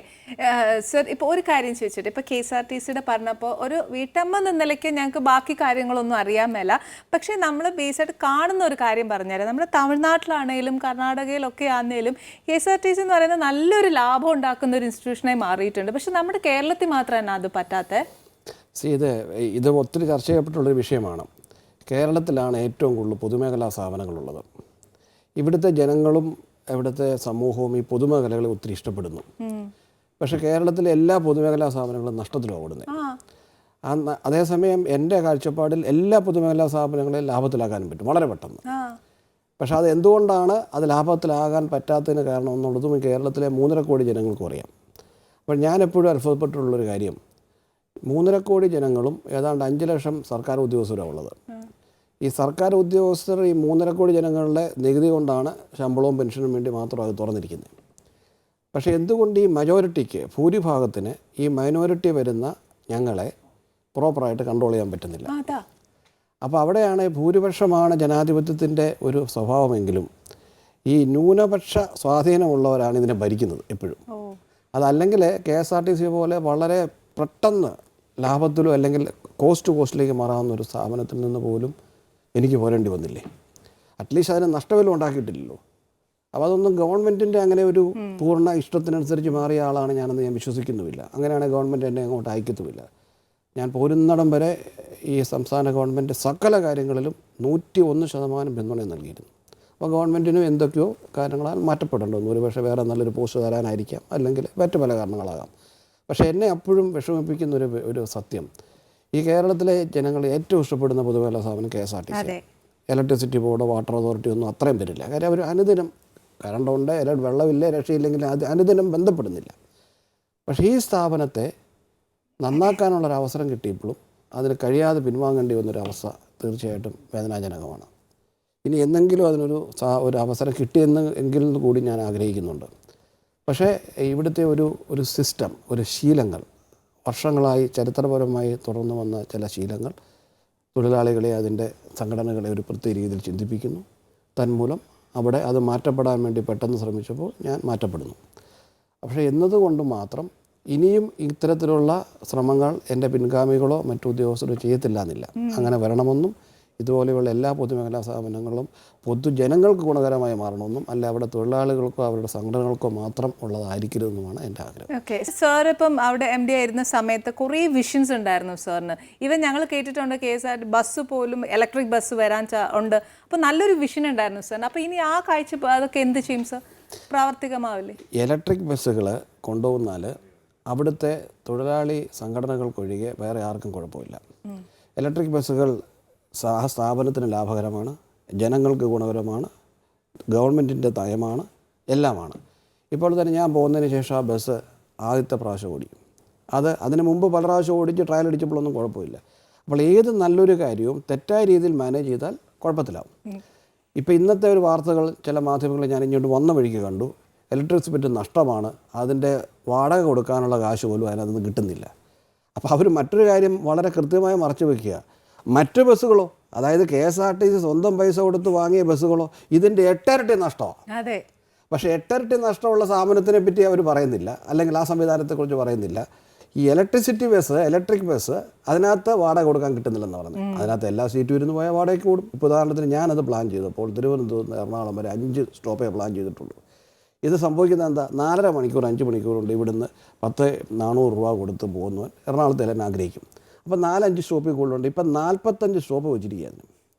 A: സർ, ഇപ്പോൾ ഒരു കാര്യം ചോദിച്ചിട്ട്, ഇപ്പോൾ KSRTCയുടെ പറഞ്ഞപ്പോൾ ഒരു വീട്ടമ്മ എന്ന നിലയ്ക്ക് ഞങ്ങൾക്ക് ബാക്കി കാര്യങ്ങളൊന്നും അറിയാൻ മേല. പക്ഷേ നമ്മൾ ബേസായിട്ട് കാണുന്ന ഒരു കാര്യം പറഞ്ഞുതരാം. നമ്മുടെ തമിഴ്നാട്ടിലാണെങ്കിലും കർണാടകയിലൊക്കെ ആണെങ്കിലും KSRTC എന്ന് പറയുന്നത് നല്ലൊരു ലാഭം ഉണ്ടാക്കുന്ന ഒരു ഇൻസ്റ്റിറ്റ്യൂഷനായി മാറിയിട്ടുണ്ട്. പക്ഷേ നമ്മുടെ കേരളത്തിൽ മാത്രമാണ് അത് പറ്റാത്തത്.
B: ഇത് ഒത്തിരി ചർച്ച ചെയ്യപ്പെട്ടുള്ളൊരു വിഷയമാണ്. കേരളത്തിലാണ് ഏറ്റവും കൂടുതൽ പൊതുമേഖലാ സ്ഥാപനങ്ങളുള്ളത്. ഇവിടുത്തെ ജനങ്ങളും ഇവിടുത്തെ സമൂഹവും ഈ പൊതുമേഖലകളെ ഒത്തിരി ഇഷ്ടപ്പെടുന്നു. പക്ഷേ കേരളത്തിലെ എല്ലാ പൊതുമേഖലാ സ്ഥാപനങ്ങളും നഷ്ടത്തിലാണ് ഓടുന്നത്. അതേസമയം എൻ്റെ കാഴ്ചപ്പാടിൽ എല്ലാ പൊതുമേഖലാ സ്ഥാപനങ്ങളെയും ലാഭത്തിലാക്കാനും പറ്റും വളരെ പെട്ടെന്ന്. പക്ഷേ അത് എന്തുകൊണ്ടാണ് അത് ലാഭത്തിലാകാൻ പറ്റാത്തതിന് കാരണം എന്നുള്ളതും കേരളത്തിലെ 3.5 കോടി ജനങ്ങൾക്കും അറിയാം. അപ്പോൾ ഞാൻ എപ്പോഴും അത്ഭുതപ്പെട്ടുള്ളൊരു കാര്യം, 3.5 കോടി ജനങ്ങളും ഏതാണ്ട് 5 ലക്ഷം സർക്കാർ ഉദ്യോഗസ്ഥരാണ് ഉള്ളത്. ഈ സർക്കാർ ഉദ്യോഗസ്ഥർ ഈ 3.5 കോടി ജനങ്ങളുടെ നികുതി കൊണ്ടാണ് ശമ്പളവും പെൻഷനും വേണ്ടി മാത്രം അത് തുറന്നിരിക്കുന്നത്. പക്ഷേ എന്തുകൊണ്ട് ഈ മജോറിറ്റിക്ക്, ഭൂരിഭാഗത്തിന് ഈ മൈനോറിറ്റി വരുന്ന ഞങ്ങളെ പ്രോപ്പറായിട്ട് കൺട്രോൾ ചെയ്യാൻ പറ്റുന്നില്ല? അപ്പോൾ അവിടെയാണ് ഭൂരിപക്ഷമാണ് ജനാധിപത്യത്തിൻ്റെ ഒരു സ്വഭാവമെങ്കിലും ഈ ന്യൂനപക്ഷ സ്വാധീനമുള്ളവരാണ് ഇതിനെ ഭരിക്കുന്നത് എപ്പോഴും. അതല്ലെങ്കിൽ KSRTC പോലെ വളരെ പെട്ടെന്ന് ലാഭത്തിലോ അല്ലെങ്കിൽ കോസ്റ്റിലേക്ക് മാറാവുന്ന ഒരു സ്ഥാപനത്തിൽ നിന്ന് പോലും എനിക്ക് പോരേണ്ടി വന്നില്ലേ? അറ്റ്ലീസ്റ്റ് അതിന് നഷ്ടവില ഉണ്ടാക്കിയിട്ടില്ലല്ലോ. അപ്പോൾ അതൊന്നും ഗവൺമെൻറ്റിൻ്റെ അങ്ങനെ ഒരു പൂർണ്ണ ഇഷ്ടത്തിനനുസരിച്ച് മാറിയ ആളാണ് ഞാനെന്ന് ഞാൻ വിശ്വസിക്കുന്നുമില്ല. അങ്ങനെയാണെങ്കിൽ ഗവൺമെൻറ് എന്നെ അങ്ങോട്ട് അയക്കത്തുമില്ല. ഞാൻ പോരുന്നിടം വരെ ഈ സംസ്ഥാന ഗവൺമെൻറ് സകല കാര്യങ്ങളിലും 101% പിന്തുണ നൽകിയിരുന്നു. അപ്പോൾ ഗവൺമെൻറ്റിനും എന്തൊക്കെയോ കാരണങ്ങളാൽ മാറ്റപ്പെടേണ്ടതെന്ന്, ഒരുപക്ഷെ വേറെ നല്ലൊരു പോസ്റ്റ് തരാനായിരിക്കാം, അല്ലെങ്കിൽ മറ്റു പല കാരണങ്ങളാകാം. പക്ഷേ എന്നെ അപ്പോഴും വിഷമിപ്പിക്കുന്ന ഒരു സത്യം, ഈ കേരളത്തിലെ ജനങ്ങൾ ഏറ്റവും ഇഷ്ടപ്പെടുന്ന പൊതുമേഖലാ സ്ഥാപനം KSRTC. ഇലക്ട്രിസിറ്റി ബോർഡോ വാട്ടർ അതോറിറ്റി ഒന്നും അത്രയും വരില്ല. കാര്യം അവർ അനുദിനം കറണ്ടുണ്ട്, വെള്ളമില്ല, രക്ഷയില്ലെങ്കിൽ അനുദിനം ബന്ധപ്പെടുന്നില്ല. പക്ഷേ ഈ സ്ഥാപനത്തെ നന്നാക്കാനുള്ളൊരവസരം കിട്ടിയപ്പോഴും അതിന് കഴിയാതെ പിൻവാങ്ങേണ്ടി വന്നൊരവസ്ഥ തീർച്ചയായിട്ടും വേദനാജനകമാണ്. ഇനി എന്തെങ്കിലും ഒരു അവസരം കിട്ടിയെങ്കിൽ കൂടി ഞാൻ ആഗ്രഹിക്കുന്നുണ്ട്. പക്ഷേ ഇവിടുത്തെ ഒരു സിസ്റ്റം, ഒരു ശീലങ്ങൾ, വർഷങ്ങളായി ചരിത്രപരമായി തുടർന്നു വന്ന ചില ശീലങ്ങൾ തൊഴിലാളികളെ, അതിൻ്റെ സംഘടനകളെ ഒരു പ്രത്യേക രീതിയിൽ ചിന്തിപ്പിക്കുന്നു. തന്മൂലം അവിടെ അത് മാറ്റപ്പെടാൻ വേണ്ടി പെട്ടെന്ന് ശ്രമിച്ചപ്പോൾ ഞാൻ മാറ്റപ്പെടുന്നു. പക്ഷേ എന്നതുകൊണ്ട് മാത്രം ഇനിയും ഇത്തരത്തിലുള്ള ശ്രമങ്ങൾ എൻ്റെ പിൻഗാമികളോ മറ്റു ഉദ്യോഗസ്ഥരോ ചെയ്യത്തില്ല എന്നില്ല. അങ്ങനെ വരണമെന്നും ഇതുപോലെയുള്ള എല്ലാ പൊതുമേഖലാ സ്ഥാപനങ്ങളും പൊതുജനങ്ങൾക്ക് ഗുണകരമായി മാറണമെന്നും, അല്ല അവിടെ തൊഴിലാളികൾക്കോ അവരുടെ സംഘടനകൾക്കോ മാത്രം ഉള്ളതായിരിക്കരുതെന്നുമാണ് എൻ്റെ ആഗ്രഹം.
A: ഓക്കെ സാർ, ഇപ്പം അവിടെ MD ആയിരുന്ന സമയത്ത് കുറേ വിഷൻസ് ഉണ്ടായിരുന്നു സാറിന്. ഇവൻ ഞങ്ങൾ കേട്ടിട്ടുണ്ട് KSRTC ബസ് പോലും ഇലക്ട്രിക് ബസ് വരാൻ ഉണ്ട്. അപ്പോൾ നല്ലൊരു വിഷൻ ഉണ്ടായിരുന്നു സാറിന്. അപ്പോൾ ഇനി ആ കാഴ്ച അതൊക്കെ എന്ത് ചെയ്യും സാർ? പ്രാവർത്തികമാവില്ലേ?
B: ഇലക്ട്രിക് ബസ്സുകൾ കൊണ്ടുപോകുന്നാൽ അവിടുത്തെ തൊഴിലാളി സംഘടനകൾക്കൊഴികെ വേറെ ആർക്കും കുഴപ്പമില്ല. ഇലക്ട്രിക് ബസ്സുകൾ സ്ഥാപനത്തിന് ലാഭകരമാണ്, ജനങ്ങൾക്ക് ഗുണകരമാണ്, ഗവൺമെൻറ്റിൻ്റെ നയമാണ്, എല്ലാമാണ്. ഇപ്പോൾ തന്നെ ഞാൻ പോകുന്നതിന് ശേഷം ആ ബസ് ആദ്യത്തെ പ്രാവശ്യം ഓടി. അതിന് മുമ്പ് പല പ്രാവശ്യം ഓടിച്ച് ട്രയൽ അടിച്ചപ്പോഴൊന്നും കുഴപ്പമില്ല. അപ്പോൾ ഏത് നല്ലൊരു കാര്യവും തെറ്റായ രീതിയിൽ മാനേജ് ചെയ്താൽ കുഴപ്പത്തിലാവും. ഇപ്പോൾ ഇന്നത്തെ ഒരു വാർത്തകൾ ചില മാധ്യമങ്ങൾ ഞാൻ ഇങ്ങോട്ട് വന്ന വഴിക്ക് കണ്ടു, ഇലക്ട്രിസിറ്റി നഷ്ടമാണ്, അതിൻ്റെ വാടക കൊടുക്കാനുള്ള കാശ് പോലും അതിനകത്ത് കിട്ടുന്നില്ല. അപ്പോൾ അവർ മറ്റൊരു കാര്യം വളരെ കൃത്യമായി മറച്ചു വയ്ക്കുക, മറ്റ് ബസ്സുകളോ, അതായത് KSRTC സ്വന്തം പൈസ കൊടുത്ത് വാങ്ങിയ ബസ്സുകളോ ഇതിൻ്റെ 8 ഇരട്ടി നഷ്ടമാണ്.
A: അതെ.
B: പക്ഷേ 8 ഇരട്ടി നഷ്ടമുള്ള സ്ഥാപനത്തിനെ പറ്റി അവർ പറയുന്നില്ല, അല്ലെങ്കിൽ ആ സംവിധാനത്തെക്കുറിച്ച് പറയുന്നില്ല. ഈ ഇലക്ട്രിക് ബസ് അതിനകത്ത് വാടക കൊടുക്കാൻ കിട്ടുന്നില്ലെന്ന് പറഞ്ഞു. അതിനകത്ത് എല്ലാ സീറ്റും ഇരുന്ന് പോയാൽ വാടകയ്ക്ക് കൂടും. ഇപ്പോൾ ഉദാഹരണത്തിന് ഞാനത് പ്ലാൻ ചെയ്തപ്പോൾ തിരുവനന്തപുരത്ത് എറണാകുളം വരെ 5 സ്റ്റോപ്പേ പ്ലാൻ ചെയ്തിട്ടുള്ളൂ. ഇത് സംഭവിക്കുന്നത് എന്താ, 4.5 മണിക്കൂർ 5 മണിക്കൂറുണ്ട് ഇവിടുന്ന് 10,400 രൂപ കൊടുത്ത് പോകുന്നവൻ എറണാകുളത്ത് എല്ലാം ആഗ്രഹിക്കും. അപ്പോൾ 4-5 സ്റ്റോപ്പിൽ കൂടുതലുണ്ട്. ഇപ്പം 45 സ്റ്റോപ്പ് വെച്ചിരിക്കുകയാണ്.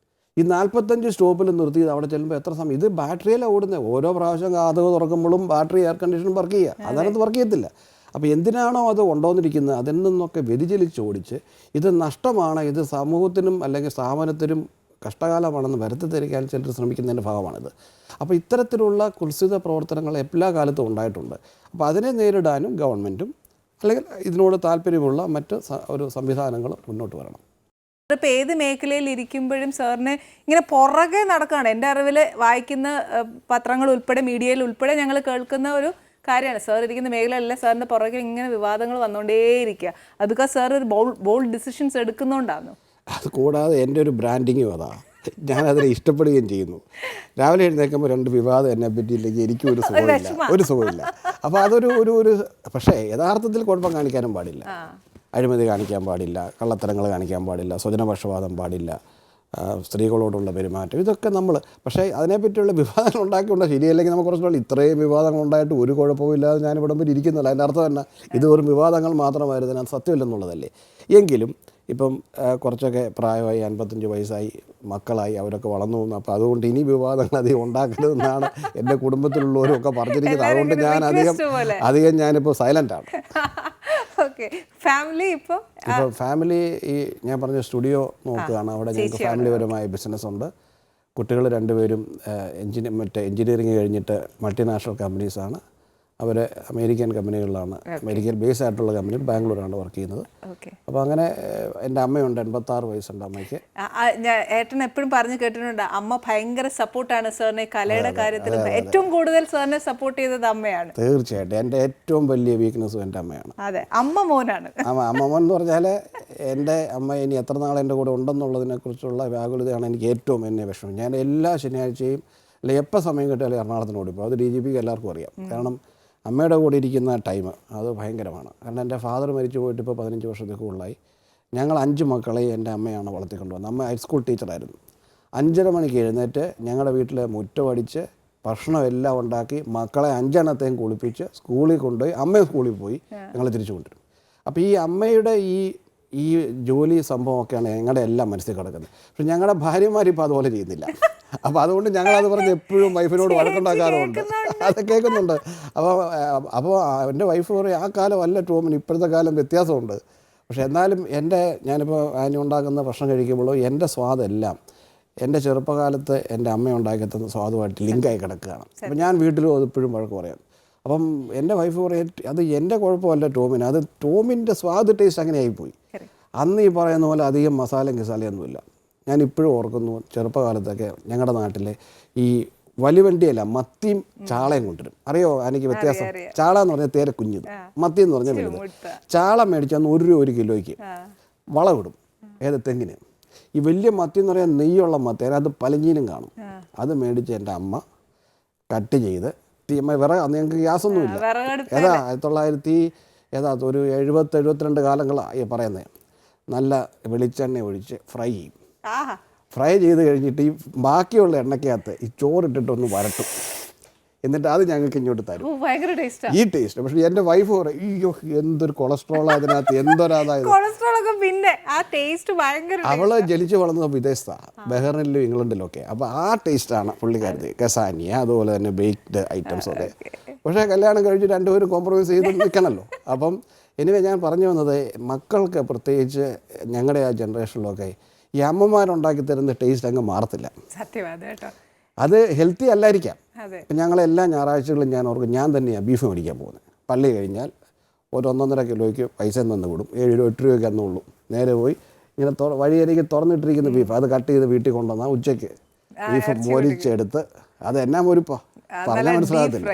B: ഈ 45 സ്റ്റോപ്പിൽ നിർത്തിയത് അവിടെ ചെല്ലുമ്പോൾ എത്ര സമയം, ഇത് ബാറ്ററിയിലാണ് ഓടുന്നത്. ഓരോ പ്രാവശ്യം കാതുക തുറക്കുമ്പോഴും ബാറ്ററി എയർ കണ്ടീഷനും വർക്ക് ചെയ്യുക, അതിനകത്ത് വർക്ക് ചെയ്യത്തില്ല. അപ്പോൾ എന്തിനാണോ അത് കൊണ്ടുവന്നിരിക്കുന്നത് അതിൽ നിന്നൊക്കെ വ്യതിചലിച്ചോടിച്ച് ഇത് നഷ്ടമാണ്, ഇത് സമൂഹത്തിനും അല്ലെങ്കിൽ സ്ഥാപനത്തിനും കഷ്ടകാലമാണെന്ന് വരുത്തിത്തരിക്കാൻ ചിലർ ശ്രമിക്കുന്നതിൻ്റെ ഭാഗമാണിത്. അപ്പോൾ ഇത്തരത്തിലുള്ള കുൽസിത പ്രവർത്തനങ്ങൾ എല്ലാ കാലത്തും ഉണ്ടായിട്ടുണ്ട്. അപ്പോൾ അതിനെ നേരിടാനും ഗവൺമെൻറ്റും അല്ലെങ്കിൽ ഇതിനോട് താല്പര്യമുള്ള മറ്റ് ഒരു സംവിധാനങ്ങൾ മുന്നോട്ട് വരണം.
A: ഇപ്പോൾ ഏത് മേഖലയിൽ ഇരിക്കുമ്പോഴും സാറിന് ഇങ്ങനെ പുറകെ നടക്കുകയാണ്. എൻ്റെ അറിവിൽ വായിക്കുന്ന പത്രങ്ങൾ ഉൾപ്പെടെ മീഡിയയിൽ ഉൾപ്പെടെ ഞങ്ങൾ കേൾക്കുന്ന ഒരു കാര്യമാണ്, സാർ ഇരിക്കുന്ന മേഖലയല്ല സാറിൻ്റെ പുറകെ ഇങ്ങനെ വിവാദങ്ങൾ വന്നുകൊണ്ടേയിരിക്കുക. അതൊക്കെ സാർ ഒരു ബോൾഡ് ഡിസിഷൻസ് എടുക്കുന്നതുകൊണ്ടാണ്.
B: അത് കൂടാതെ എൻ്റെ ഒരു ബ്രാൻഡിങ്ങും അതാണ്, ഞാനതിനെ ഇഷ്ടപ്പെടുകയും ചെയ്യുന്നു. രാവിലെ എഴുന്നേൽക്കുമ്പോൾ 2 വിവാദം എന്നെ പറ്റിയില്ലെങ്കിൽ എനിക്കും ഒരു സുഖമില്ല. അപ്പോൾ അതൊരു പക്ഷേ യഥാർത്ഥത്തിൽ കുഴപ്പം കാണിക്കാനും പാടില്ല, അഴിമതി കാണിക്കാൻ പാടില്ല, കള്ളത്തരങ്ങൾ കാണിക്കാൻ പാടില്ല, സ്വജനപക്ഷപാതം പാടില്ല, സ്ത്രീകളോടുള്ള പെരുമാറ്റം, ഇതൊക്കെ നമ്മൾ പക്ഷേ അതിനെപ്പറ്റിയുള്ള വിവാദങ്ങൾ ഉണ്ടാക്കിയുണ്ട്. ശരിയല്ലെങ്കിൽ നമുക്ക് കുറച്ചുകൂടെ ഇത്രയും വിവാദങ്ങൾ ഉണ്ടായിട്ട് ഒരു കുഴപ്പമില്ലാതെ ഞാനിവിടെ വരെ ഇരിക്കുന്നില്ല. അതിൻ്റെ അർത്ഥം തന്നെ ഇത് വെറും വിവാദങ്ങൾ മാത്രമായിരുന്നു, അത് സത്യമില്ലെന്നുള്ളതല്ലേ. എങ്കിലും ഇപ്പം കുറച്ചൊക്കെ പ്രായമായി 55 വയസ്സായി, മക്കളായി, അവരൊക്കെ വളർന്നു പോകുന്നു. അപ്പോൾ അതുകൊണ്ട് ഇനി വിവാദങ്ങൾ അധികം ഉണ്ടാക്കരുതെന്നാണ് എൻ്റെ കുടുംബത്തിലുള്ളവരും ഒക്കെ പറഞ്ഞിരിക്കുന്നത്. അതുകൊണ്ട് ഞാൻ അധികം ഞാനിപ്പോൾ സൈലൻ്റാണ്. ഫാമിലി ഈ ഞാൻ പറഞ്ഞ സ്റ്റുഡിയോ നോക്കുകയാണ്. അവിടെ ഞങ്ങൾക്ക് ഫാമിലിപരമായ ബിസിനസ് ഉണ്ട്. കുട്ടികൾ 2 പേരും എഞ്ചിനീയറിംഗ് കഴിഞ്ഞിട്ട് മൾട്ടിനാഷണൽ കമ്പനീസാണ്. അവർ അമേരിക്കൻ കമ്പനികളിലാണ്, അമേരിക്കൻ ബേസ് ആയിട്ടുള്ള കമ്പനി ബാംഗ്ലൂരാണ് വർക്ക് ചെയ്യുന്നത്. അപ്പോൾ അങ്ങനെ എൻ്റെ അമ്മയുണ്ട്, 86 വയസ്സുണ്ട് അമ്മയ്ക്ക്.
A: ഏട്ടൻ എപ്പോഴും പറഞ്ഞു കേട്ടിട്ടുണ്ട്, അമ്മ ഭയങ്കര സപ്പോർട്ടാണ് സാറിനെ കലയുടെ കാര്യത്തിൽ. ഏറ്റവും കൂടുതൽ സാറിനെ സപ്പോർട്ട് ചെയ്തത് അമ്മയാണ്.
B: തീർച്ചയായിട്ടും എൻ്റെ ഏറ്റവും വലിയ വീക്ക്നെസ്സും എൻ്റെ അമ്മയാണ്.
A: അതെ, അമ്മ മോനാണ്.
B: അമ്മ മോൻ എന്ന് പറഞ്ഞാൽ എൻ്റെ അമ്മ ഇനി എത്ര നാൾ എൻ്റെ കൂടെ ഉണ്ടെന്നുള്ളതിനെക്കുറിച്ചുള്ള വ്യാകുലതയാണ് എനിക്ക് ഏറ്റവും എന്നെ വിഷമം. ഞാൻ എല്ലാ ശനിയാഴ്ചയും അല്ലെങ്കിൽ എപ്പോൾ സമയം കിട്ടിയാലും എറണാകുളത്തിന് ഓടിപ്പോൾ. അത് DGPക്ക് എല്ലാവർക്കും അറിയാം. കാരണം അമ്മയുടെ കൂടെ ഇരിക്കുന്ന ടൈം അത് ഭയങ്കരമാണ്. കാരണം എൻ്റെ ഫാദർ മരിച്ചു പോയിട്ട് ഇപ്പോൾ 15 വർഷത്തിൽ കൂടുതലായി. ഞങ്ങൾ 5 മക്കളെ എൻ്റെ അമ്മയാണ് വളർത്തിക്കൊണ്ടുവന്നത്. അമ്മ ഹൈസ്കൂൾ ടീച്ചറായിരുന്നു. 5:30 മണിക്ക് എഴുന്നേറ്റ് ഞങ്ങളുടെ വീട്ടിൽ മുറ്റമടിച്ച് ഭക്ഷണം എല്ലാം ഉണ്ടാക്കി മക്കളെ 5 എണ്ണത്തെയും കുളിപ്പിച്ച് സ്കൂളിൽ കൊണ്ടുപോയി അമ്മയും സ്കൂളിൽ പോയി ഞങ്ങൾ തിരിച്ചു കൊണ്ടുവരും. അപ്പോൾ ഈ അമ്മയുടെ ഈ ജോലി സംഭവമൊക്കെയാണ് ഞങ്ങളുടെ എല്ലാം മനസ്സിൽ കിടക്കുന്നത്. പക്ഷെ ഞങ്ങളുടെ ഭാര്യമാരിപ്പോൾ അതുപോലെ ചെയ്യുന്നില്ല. അപ്പോൾ അതുകൊണ്ട് ഞങ്ങളത് പറഞ്ഞ് എപ്പോഴും വൈഫിനോട് വഴക്കുണ്ടാക്കാറുമുണ്ട്. അത് കേൾക്കുന്നുണ്ട്. അപ്പോൾ എൻ്റെ വൈഫ് പറയും ആ കാലം അല്ല ടോമിന്, ഇപ്പോഴത്തെ കാലം വ്യത്യാസമുണ്ട്. പക്ഷെ എന്നാലും ഞാനിപ്പോൾ ആനി ഉണ്ടാക്കുന്ന ഭക്ഷണം കഴിക്കുമ്പോഴോ എൻ്റെ സ്വാദെല്ലാം എൻ്റെ ചെറുപ്പകാലത്ത് എൻ്റെ അമ്മ ഉണ്ടാക്കി തന്ന സ്വാദുമായിട്ട് ലിങ്കായി കിടക്കുകയാണ്. അപ്പോൾ ഞാൻ വീട്ടിലും അത് എപ്പോഴും വഴക്ക് പറയാം. അപ്പം എൻ്റെ വൈഫ് പറയും അത് എൻ്റെ കുഴപ്പമല്ല ടോമിന്, അത് ടോമിൻ്റെ സ്വാദ് ടേസ്റ്റ് അങ്ങനെ ആയിപ്പോയി. അന്ന് ഈ പറയുന്ന പോലെ അധികം മസാലയും കിസാലയൊന്നുമില്ല. ഞാൻ ഇപ്പോഴും ഓർക്കുന്നു ചെറുപ്പകാലത്തൊക്കെ ഞങ്ങളുടെ നാട്ടിൽ ഈ വലിവണ്ടിയല്ല മത്തിയും ചാളയും കൊണ്ടുവരും. അറിയോ എനിക്ക് വ്യത്യാസം? ചാള എന്ന് പറഞ്ഞാൽ തേരെ കുഞ്ഞത്, മത്തി എന്ന് പറഞ്ഞാൽ വലുത്. ചാള മേടിച്ചാൽ 1 രൂപ 1 കിലോയ്ക്ക് വളമിടും. ഏത് തെങ്ങിന്. ഈ വലിയ മത്തി എന്ന് പറയാൻ നെയ്യുള്ള മത്തി, അതിനകത്ത് പലഞ്ഞീനും കാണും. അത് മേടിച്ച് എൻ്റെ അമ്മ കട്ട് ചെയ്ത് വിറക്, അന്ന് ഞങ്ങൾക്ക് ഗ്യാസൊന്നുമില്ല. ഏതാ 1972 കാലങ്ങളായി പറയുന്നത്. നല്ല വെളിച്ചെണ്ണ ഒഴിച്ച് ഫ്രൈ ചെയ്യും. ഫ്രൈ ചെയ്ത് കഴിഞ്ഞിട്ട് ഈ ബാക്കിയുള്ള എണ്ണയ്ക്കകത്ത് ഈ ചോറിട്ടിട്ടൊന്ന് വരട്ടും. എന്നിട്ട് അത് ഞങ്ങൾക്ക് ഇങ്ങോട്ട് തരും. ഈ ടേസ്റ്റ്. പക്ഷേ എൻ്റെ വൈഫ് പറയും അയ്യോ എന്തൊരു കൊളസ്ട്രോൾ അതിനകത്ത്, എന്തൊരതായത്. അവള് ജനിച്ചു വളർന്നത് വിദേശത്താണ്, ബഹ്റിനിലും ഇംഗ്ലണ്ടിലും ഒക്കെ. അപ്പോൾ ആ ടേസ്റ്റാണ് പുള്ളിക്കാരത്തി. കസാനിയ അതുപോലെ തന്നെ ബേക്ക്ഡ് ഐറ്റംസ് ഒക്കെ. പക്ഷേ കല്യാണം കഴിച്ച് രണ്ടുപേരും കോംപ്രമൈസ് ചെയ്ത് നിൽക്കണമല്ലോ. അപ്പം എനിവേ ഞാൻ പറഞ്ഞു വന്നത്, മക്കൾക്ക് പ്രത്യേകിച്ച് ഞങ്ങളുടെ ആ ജനറേഷനിലൊക്കെ ഈ അമ്മമാരുണ്ടാക്കി തരുന്ന ടേസ്റ്റ് അങ്ങ് മാറത്തില്ല. അത് ഹെൽത്തി അല്ലായിരിക്കാം. ഇപ്പം ഞങ്ങളെല്ലാ ഞായറാഴ്ചകളും ഞാൻ ഓർക്കും ഞാൻ തന്നെയാണ് ബീഫ് മേടിക്കാൻ പോകുന്നത്. പള്ളി കഴിഞ്ഞാൽ ഒരു 1.5 കിലോയ്ക്ക് പൈസ തന്നു വിടും. 7 രൂപ 8 രൂപയ്ക്ക് അന്നുള്ളൂ. നേരെ പോയി ഇങ്ങനെ വഴിയരികെ തുറന്നിട്ടിരിക്കുന്ന ബീഫ് അത് കട്ട് ചെയ്ത് വീട്ടിൽ കൊണ്ടുവന്നാൽ ഉച്ചയ്ക്ക് ബീഫ് മൊരിച്ചെടുത്ത് അത് എന്നാ മൊരിപ്പാ പറഞ്ഞാൽ മനസ്സിലാകത്തില്ല.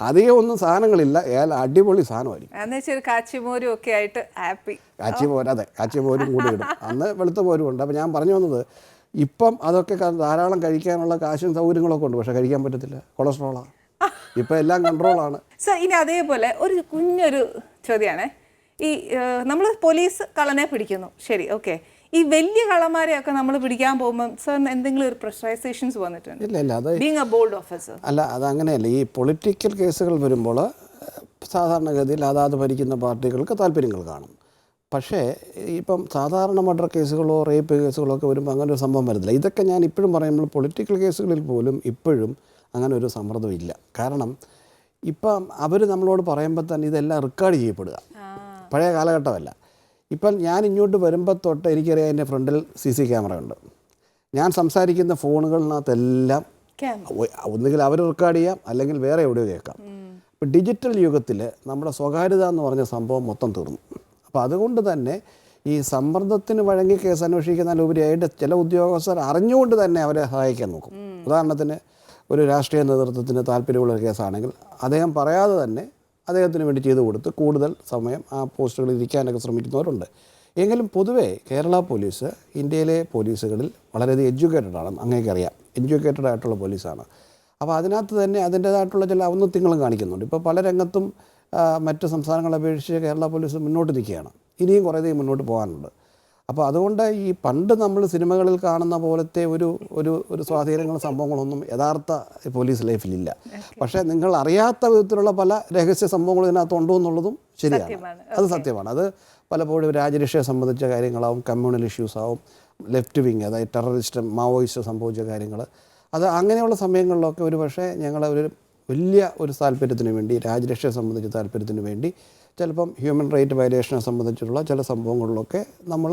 B: അധികം ഒന്നും സാധനങ്ങളില്ല, അടിപൊളി സാധനമായിരിക്കും.
A: കാച്ചിമോരും ഒക്കെ ആയിട്ട് ഹാപ്പി.
B: അതെ കാച്ചിമോരും കൂടി ഇടും. അന്ന് വെളുത്ത മോരും ഉണ്ട്. അപ്പോൾ ഞാൻ പറഞ്ഞു വന്നത്, ഇപ്പം അതൊക്കെ ധാരാളം കഴിക്കാനുള്ള കാശും സൗകര്യങ്ങളൊക്കെ ഉണ്ട്. പക്ഷെ കഴിക്കാൻ പറ്റത്തില്ല, കൊളസ്ട്രോളാണ്. ഇപ്പം എല്ലാം കൺട്രോളാണ്.
A: സർ ഇനി അതേപോലെ ഒരു കുഞ്ഞൊരു ചോദ്യമാണ്. ഈ നമ്മൾ പോലീസ് കള്ളനെ പിടിക്കുന്നു, ശരി, ഓക്കെ. ഈ വലിയ കള്ളന്മാരെയൊക്കെ നമ്മൾ പിടിക്കാൻ പോകുമ്പോൾ സാറിന് എന്തെങ്കിലും ഒരു പ്രഷറൈസേഷൻസ് വന്നിട്ടുണ്ട്?
B: ഇല്ല, അത്
A: ബീങ് എ ബോൾഡ് ഓഫീസർ
B: അല്ല, അതങ്ങനെയല്ല. ഈ പൊളിറ്റിക്കൽ കേസുകൾ വരുമ്പോൾ സാധാരണഗതിയിൽ അതാത് ഭരിക്കുന്ന പാർട്ടികൾക്ക് താല്പര്യങ്ങൾ കാണും. പക്ഷേ ഇപ്പം സാധാരണ മർഡർ കേസുകളോ റേപ്പ് കേസുകളോ ഒക്കെ വരുമ്പോൾ അങ്ങനെ ഒരു സംഭവം വരുന്നില്ല. ഇതൊക്കെ ഞാൻ ഇപ്പോഴും പറയുമ്പോൾ പൊളിറ്റിക്കൽ കേസുകളിൽ പോലും ഇപ്പോഴും അങ്ങനെ ഒരു സമ്മർദ്ദമില്ല. കാരണം ഇപ്പം അവർ നമ്മളോട് പറയുമ്പോൾ തന്നെ ഇതെല്ലാം റെക്കോർഡ് ചെയ്യപ്പെടുക. പഴയ കാലഘട്ടമല്ല. ഇപ്പം ഞാൻ ഇങ്ങോട്ട് വരുമ്പോൾ തൊട്ട് എനിക്കറിയാം എൻ്റെ ഫ്രണ്ടിൽ CC ക്യാമറ ഉണ്ട്. ഞാൻ സംസാരിക്കുന്ന ഫോണുകളിനകത്തെല്ലാം ഒന്നുകിൽ അവർ റെക്കോർഡ് ചെയ്യാം, അല്ലെങ്കിൽ വേറെ എവിടെയോ കേൾക്കാം. ഇപ്പം ഡിജിറ്റൽ യുഗത്തിൽ നമ്മുടെ സ്വകാര്യത എന്ന് പറഞ്ഞ സംഭവം മൊത്തം തീർന്നു. അപ്പോൾ അതുകൊണ്ട് തന്നെ ഈ സമ്മർദ്ദത്തിന് വഴങ്ങി കേസ് അന്വേഷിക്കുന്നതിലുപരിയായിട്ട് ചില ഉദ്യോഗസ്ഥർ അറിഞ്ഞുകൊണ്ട് തന്നെ അവരെ സഹായിക്കാൻ നോക്കും. ഉദാഹരണത്തിന് ഒരു രാഷ്ട്രീയ നേതൃത്വത്തിന് താല്പര്യമുള്ള കേസാണെങ്കിൽ അദ്ദേഹം പറയാതെ തന്നെ അദ്ദേഹത്തിന് വേണ്ടി ചെയ്തു കൊടുത്ത് കൂടുതൽ സമയം ആ പോസ്റ്റുകളിൽ ഇരിക്കാനൊക്കെ ശ്രമിക്കുന്നവരുണ്ട്. എങ്കിലും പൊതുവേ കേരള പോലീസ് ഇന്ത്യയിലെ പോലീസുകളിൽ വളരെയധികം എഡ്യൂക്കേറ്റഡ് ആണ്. അങ്ങേക്കറിയാം, എഡ്യൂക്കേറ്റഡ് ആയിട്ടുള്ള പോലീസാണ്. അപ്പോൾ അതിനകത്ത് തന്നെ അതിൻ്റേതായിട്ടുള്ള ചില ഔന്നത്യങ്ങളും കാണിക്കുന്നുണ്ട്. ഇപ്പോൾ പല രംഗത്തും മറ്റ് സംസ്ഥാനങ്ങളെ അപേക്ഷിച്ച് കേരള പോലീസ് മുന്നോട്ട് നിൽക്കുകയാണ്. ഇനിയും കുറേയധികം മുന്നോട്ട് പോകാനുണ്ട്. അപ്പോൾ അതുകൊണ്ട് ഈ പണ്ട് നമ്മൾ സിനിമകളിൽ കാണുന്ന പോലത്തെ ഒരു സ്വാധീനങ്ങളും സംഭവങ്ങളൊന്നും യഥാർത്ഥ പോലീസ് ലൈഫിലില്ല. പക്ഷേ നിങ്ങൾ അറിയാത്ത വിധത്തിലുള്ള പല രഹസ്യ സംഭവങ്ങളും ഇതിനകത്ത് ഉണ്ടോ എന്നുള്ളതും ശരിയാണ്. അത് സത്യമാണ്. അത് പലപ്പോഴും രാജ്യരക്ഷയെ സംബന്ധിച്ച കാര്യങ്ങളാവും, കമ്മ്യൂണൽ ഇഷ്യൂസാവും, ലെഫ്റ്റ് വിങ് അതായത് ടെററിസ്റ്റ് മാവോയിസ്റ്റ് സംഭവിച്ച കാര്യങ്ങൾ. അത് അങ്ങനെയുള്ള സമയങ്ങളിലൊക്കെ ഒരു പക്ഷേ ഞങ്ങളൊരു വലിയ ഒരു താല്പര്യത്തിന് വേണ്ടി, രാജ്യരക്ഷയെ സംബന്ധിച്ച താല്പര്യത്തിന് വേണ്ടി ചിലപ്പം ഹ്യൂമൻ റൈറ്റ് വയലേഷനെ സംബന്ധിച്ചിട്ടുള്ള ചില സംഭവങ്ങളിലൊക്കെ നമ്മൾ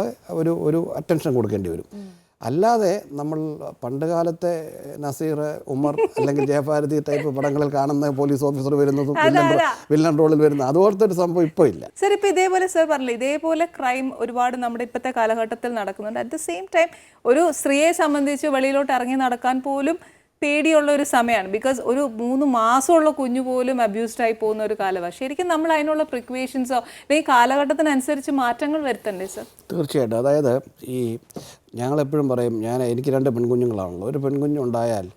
B: ഒരു അറ്റൻഷൻ കൊടുക്കേണ്ടി വരും. അല്ലാതെ നമ്മൾ പണ്ട് കാലത്തെ നസീർ, ഉമർ അല്ലെങ്കിൽ ജയഭാരതി ടൈപ്പ് പടങ്ങളിൽ കാണുന്ന പോലീസ് ഓഫീസർ വരുന്നതും വില്ലൻ റോളിൽ വരുന്ന അതുപോലത്തെ ഒരു സംഭവം ഇപ്പോൾ ഇല്ല.
A: സർ ഇപ്പോൾ ഇതേപോലെ സർ പറഞ്ഞില്ല, ഇതേപോലെ ക്രൈം ഒരുപാട് നമ്മുടെ ഇപ്പോഴത്തെ കാലഘട്ടത്തിൽ നടക്കുന്നുണ്ട്. അറ്റ് ദ സെയിം ടൈം ഒരു സ്ത്രീയെ സംബന്ധിച്ച് വെളിയിലോട്ട് ഇറങ്ങി നടക്കാൻ പോലും പേടിയുള്ള ഒരു സമയമാണ്. ബിക്കോസ് ഒരു 3 മാസമുള്ള കുഞ്ഞു പോലും അബ്യൂസ്ഡ് ആയി പോകുന്ന ഒരു കാലമാണ്. ശരിക്കും നമ്മൾ അതിനുള്ള പ്രിക്വേഷൻസോ അല്ലെങ്കിൽ കാലഘട്ടത്തിനനുസരിച്ച് മാറ്റങ്ങൾ വരുത്തണ്ടേ സർ?
B: തീർച്ചയായിട്ടും. അതായത് ഈ ഞങ്ങളെപ്പോഴും പറയും, എനിക്ക് 2 പെൺകുഞ്ഞുങ്ങളാണല്ലോ. ഒരു പെൺകുഞ്ഞുണ്ടായാൽ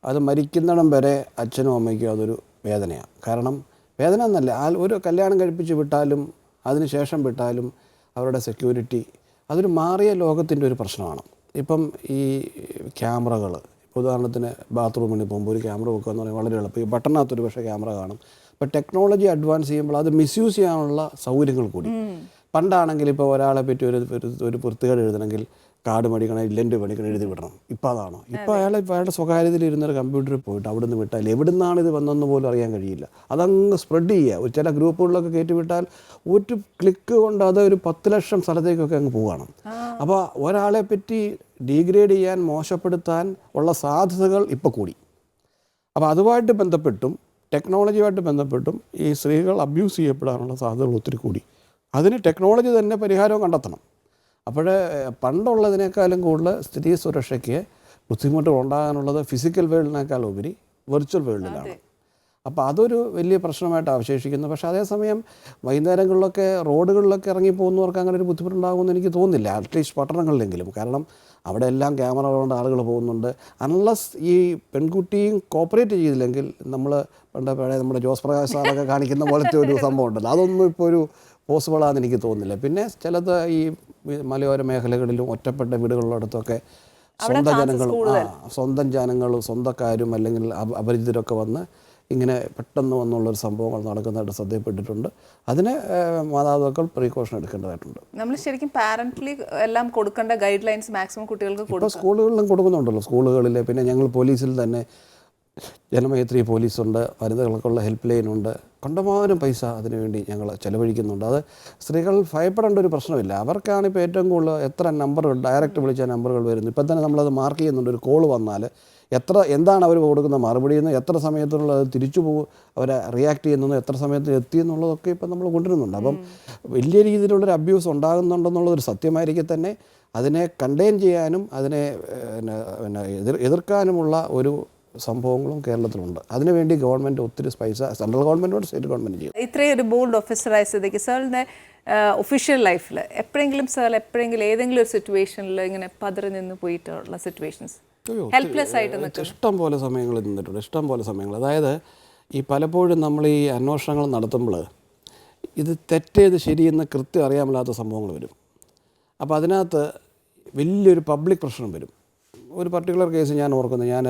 B: അത് മരിക്കുന്നിടം വരെ അച്ഛനും അമ്മയ്ക്കും അതൊരു വേദനയാണ്. കാരണം വേദന എന്നല്ല, ഒരു കല്യാണം കഴിപ്പിച്ച് വിട്ടാലും അതിന് ശേഷം വിട്ടാലും അവരുടെ സെക്യൂരിറ്റി, അതൊരു മാറിയ ലോകത്തിൻ്റെ ഒരു പ്രശ്നമാണ്. ഇപ്പം ഈ ക്യാമറകൾ, ഉദാഹരണത്തിന് ബാത്റൂമിൽ പോകുമ്പോൾ ഒരു ക്യാമറ വെക്കുക എന്ന് പറയുന്നത് വളരെ എളുപ്പം. ഈ ബട്ടണിനകത്തൊരു പക്ഷേ ക്യാമറ കാണും. അപ്പോൾ ടെക്നോളജി അഡ്വാൻസ് ചെയ്യുമ്പോൾ അത് മിസ്യൂസ് ചെയ്യാനുള്ള സൗകര്യങ്ങൾ കൂടി. പണ്ടാണെങ്കിൽ ഇപ്പോൾ ഒരാളെ പറ്റി ഒരു വൃത്തികേട് എഴുതണമെങ്കിൽ കാർഡ് മേടിക്കണം, ഇല്ലൻ്റ് മേടിക്കണം, എഴുതി വിടണം. ഇപ്പോൾ അതാണോ? ഇപ്പോൾ അയാളുടെ സ്വകാര്യതയിൽ ഇരുന്നൊരു കമ്പ്യൂട്ടറിൽ പോയിട്ട് അവിടെ നിന്ന് വിട്ടാൽ എവിടെ നിന്നാണ് ഇത് വന്നതെന്ന് പോലും അറിയാൻ കഴിയില്ല. അതങ്ങ് സ്പ്രെഡ് ചെയ്യുക. ചില ഗ്രൂപ്പുകളിലൊക്കെ കയറ്റി വിട്ടാൽ ഒരു ക്ലിക്ക് കൊണ്ട് അത് ഒരു 10 ലക്ഷം സ്ഥലത്തേക്കൊക്കെ അങ്ങ് പോവുകയാണ്. അപ്പോൾ ഒരാളെ പറ്റി ഡീഗ്രേഡ് ചെയ്യാൻ, മോശപ്പെടുത്താൻ ഉള്ള സാധ്യതകൾ ഇപ്പോൾ കൂടി. അപ്പോൾ അതുമായിട്ട് ബന്ധപ്പെട്ടും ടെക്നോളജിയുമായിട്ട് ബന്ധപ്പെട്ടും ഈ സ്ത്രീകൾ അബ്യൂസ് ചെയ്യപ്പെടാനുള്ള സാധ്യതകൾ ഒത്തിരി കൂടി. അതിന് ടെക്നോളജി തന്നെ പരിഹാരവും കണ്ടെത്തണം. അപ്പോൾ പണ്ടുള്ളതിനേക്കാളും കൂടുതൽ സ്ത്രീ സുരക്ഷയ്ക്ക് ബുദ്ധിമുട്ടുകൾ ഉണ്ടാകാനുള്ളത് ഫിസിക്കൽ വേൾഡിനേക്കാൾ ഉപരി വെർച്വൽ വേൾഡിലാണ്. അപ്പോൾ അതൊരു വലിയ പ്രശ്നമായിട്ട് അവശേഷിക്കുന്നു. പക്ഷേ അതേസമയം വൈകുന്നേരങ്ങളിലൊക്കെ റോഡുകളിലൊക്കെ ഇറങ്ങി പോകുന്നവർക്ക് അങ്ങനെ ഒരു ബുദ്ധിമുട്ടുണ്ടാകുമെന്ന് എനിക്ക് തോന്നുന്നില്ല, അറ്റ്ലീസ്റ്റ് പട്ടണങ്ങളിലെങ്കിലും. കാരണം അവിടെ എല്ലാം ക്യാമറകളുണ്ട്, ആളുകൾ പോകുന്നുണ്ട്. അൺലെസ് ഈ പെൺകുട്ടിയും കോപ്പറേറ്റ് ചെയ്തില്ലെങ്കിൽ നമ്മൾ പഴയ നമ്മുടെ ജോസ് പ്രകാശ് സാറൊക്കെ കാണിക്കുന്ന പോലത്തെ ഒരു സംഭവം ഉണ്ടല്ലോ, അതൊന്നും ഇപ്പോൾ ഒരു പോസിബിളാണെന്ന് എനിക്ക് തോന്നുന്നില്ല. പിന്നെ ചിലത് ഈ മലയോര മേഖലകളിലും ഒറ്റപ്പെട്ട വീടുകളിലടുത്തൊക്കെ സ്വന്തം ജനങ്ങളും സ്വന്തക്കാരും അല്ലെങ്കിൽ അപരിചിതരൊക്കെ വന്ന് ഇങ്ങനെ പെട്ടെന്ന് വന്നുള്ളൊരു സംഭവങ്ങൾ നടക്കുന്നതായിട്ട് ശ്രദ്ധയിൽപ്പെട്ടിട്ടുണ്ട്. അതിന് മാതാപിതാക്കൾ പ്രീകോഷൻ എടുക്കേണ്ടതായിട്ടുണ്ട്.
A: നമ്മൾ ശരിക്കും പാരന്റലി എല്ലാം കൊടുക്കേണ്ട ഗൈഡ് ലൈൻസ് മാക്സിമം കുട്ടികൾക്ക്
B: ഇപ്പോൾ സ്കൂളുകളിലും കൊടുക്കുന്നുണ്ടല്ലോ. സ്കൂളുകളിൽ പിന്നെ ഞങ്ങൾ പോലീസിൽ തന്നെ ജനമൈത്രി പോലീസുണ്ട്, വനിതകൾക്കുള്ള ഹെൽപ്പ് ലൈനുണ്ട്. കണ്ടമാനം പൈസ അതിനുവേണ്ടി ഞങ്ങൾ ചെലവഴിക്കുന്നുണ്ട്. അത് സ്ത്രീകൾ ഭയപ്പെടേണ്ട ഒരു പ്രശ്നമില്ല. അവർക്കാണ് ഇപ്പോൾ ഏറ്റവും കൂടുതൽ എത്ര നമ്പറുകൾ ഡയറക്റ്റ് വിളിച്ച നമ്പറുകൾ വരുന്നു. ഇപ്പം തന്നെ നമ്മളത് മാർക്ക് ചെയ്യുന്നുണ്ട്. ഒരു കോൾ വന്നാൽ എന്താണ് അവർ കൊടുക്കുന്ന മറുപടി എന്ന്, എത്ര സമയത്തുള്ള അത് തിരിച്ചു പോകും, അവരെ റിയാക്ട് ചെയ്യുന്നതെന്ന്, എത്ര സമയത്ത് എത്തിയെന്നുള്ളതൊക്കെ ഇപ്പം നമ്മൾ കൊണ്ടുവരുന്നുണ്ട്. അപ്പം വലിയ രീതിയിലുള്ളൊരു അബ്യൂസ് ഉണ്ടാകുന്നുണ്ടെന്നുള്ളതൊരു സത്യമായിരിക്കെ തന്നെ അതിനെ കണ്ടെയ്ൻ ചെയ്യാനും അതിനെ എതിർക്കാനുമുള്ള ഒരു സംഭവങ്ങളും കേരളത്തിലുണ്ട്. അതിനുവേണ്ടി ഗവൺമെൻറ് ഒത്തിരി പൈസ സെൻട്രൽ ഗവൺമെൻറ്റോട് സ്റ്റേറ്റ് ഗവൺമെൻറ് ചെയ്യും.
A: ഇത്രയും ഒരു ബോൾഡ് ഓഫീസറായ സ്ഥിതിക്ക് സാറിൻ്റെ ഒഫീഷ്യൽ ലൈഫിൽ എപ്പോഴെങ്കിലും ഏതെങ്കിലും ഒരു സിറ്റുവേഷനിൽ ഇങ്ങനെ പതറി നിന്ന് പോയിട്ടുള്ള സിറ്റുവേഷൻസ്, ഹെൽപ്ലെസ് ആയിട്ട്
B: ഇഷ്ടം പോലെ സമയങ്ങൾ നിന്നിട്ടുണ്ട്. ഇഷ്ടം പോലെ സമയങ്ങൾ. അതായത് ഈ പലപ്പോഴും നമ്മൾ ഈ അന്വേഷണങ്ങൾ നടത്തുമ്പോൾ ഇത് തെറ്റേത് ശരിയെന്ന് കൃത്യം അറിയാൻ മേലാത്ത സംഭവങ്ങൾ വരും. അപ്പോൾ അതിനകത്ത് വലിയൊരു പബ്ലിക് പ്രശ്നം വരും. ഒരു പർട്ടിക്കുലർ കേസ് ഞാൻ ഓർക്കുന്നു. ഞാൻ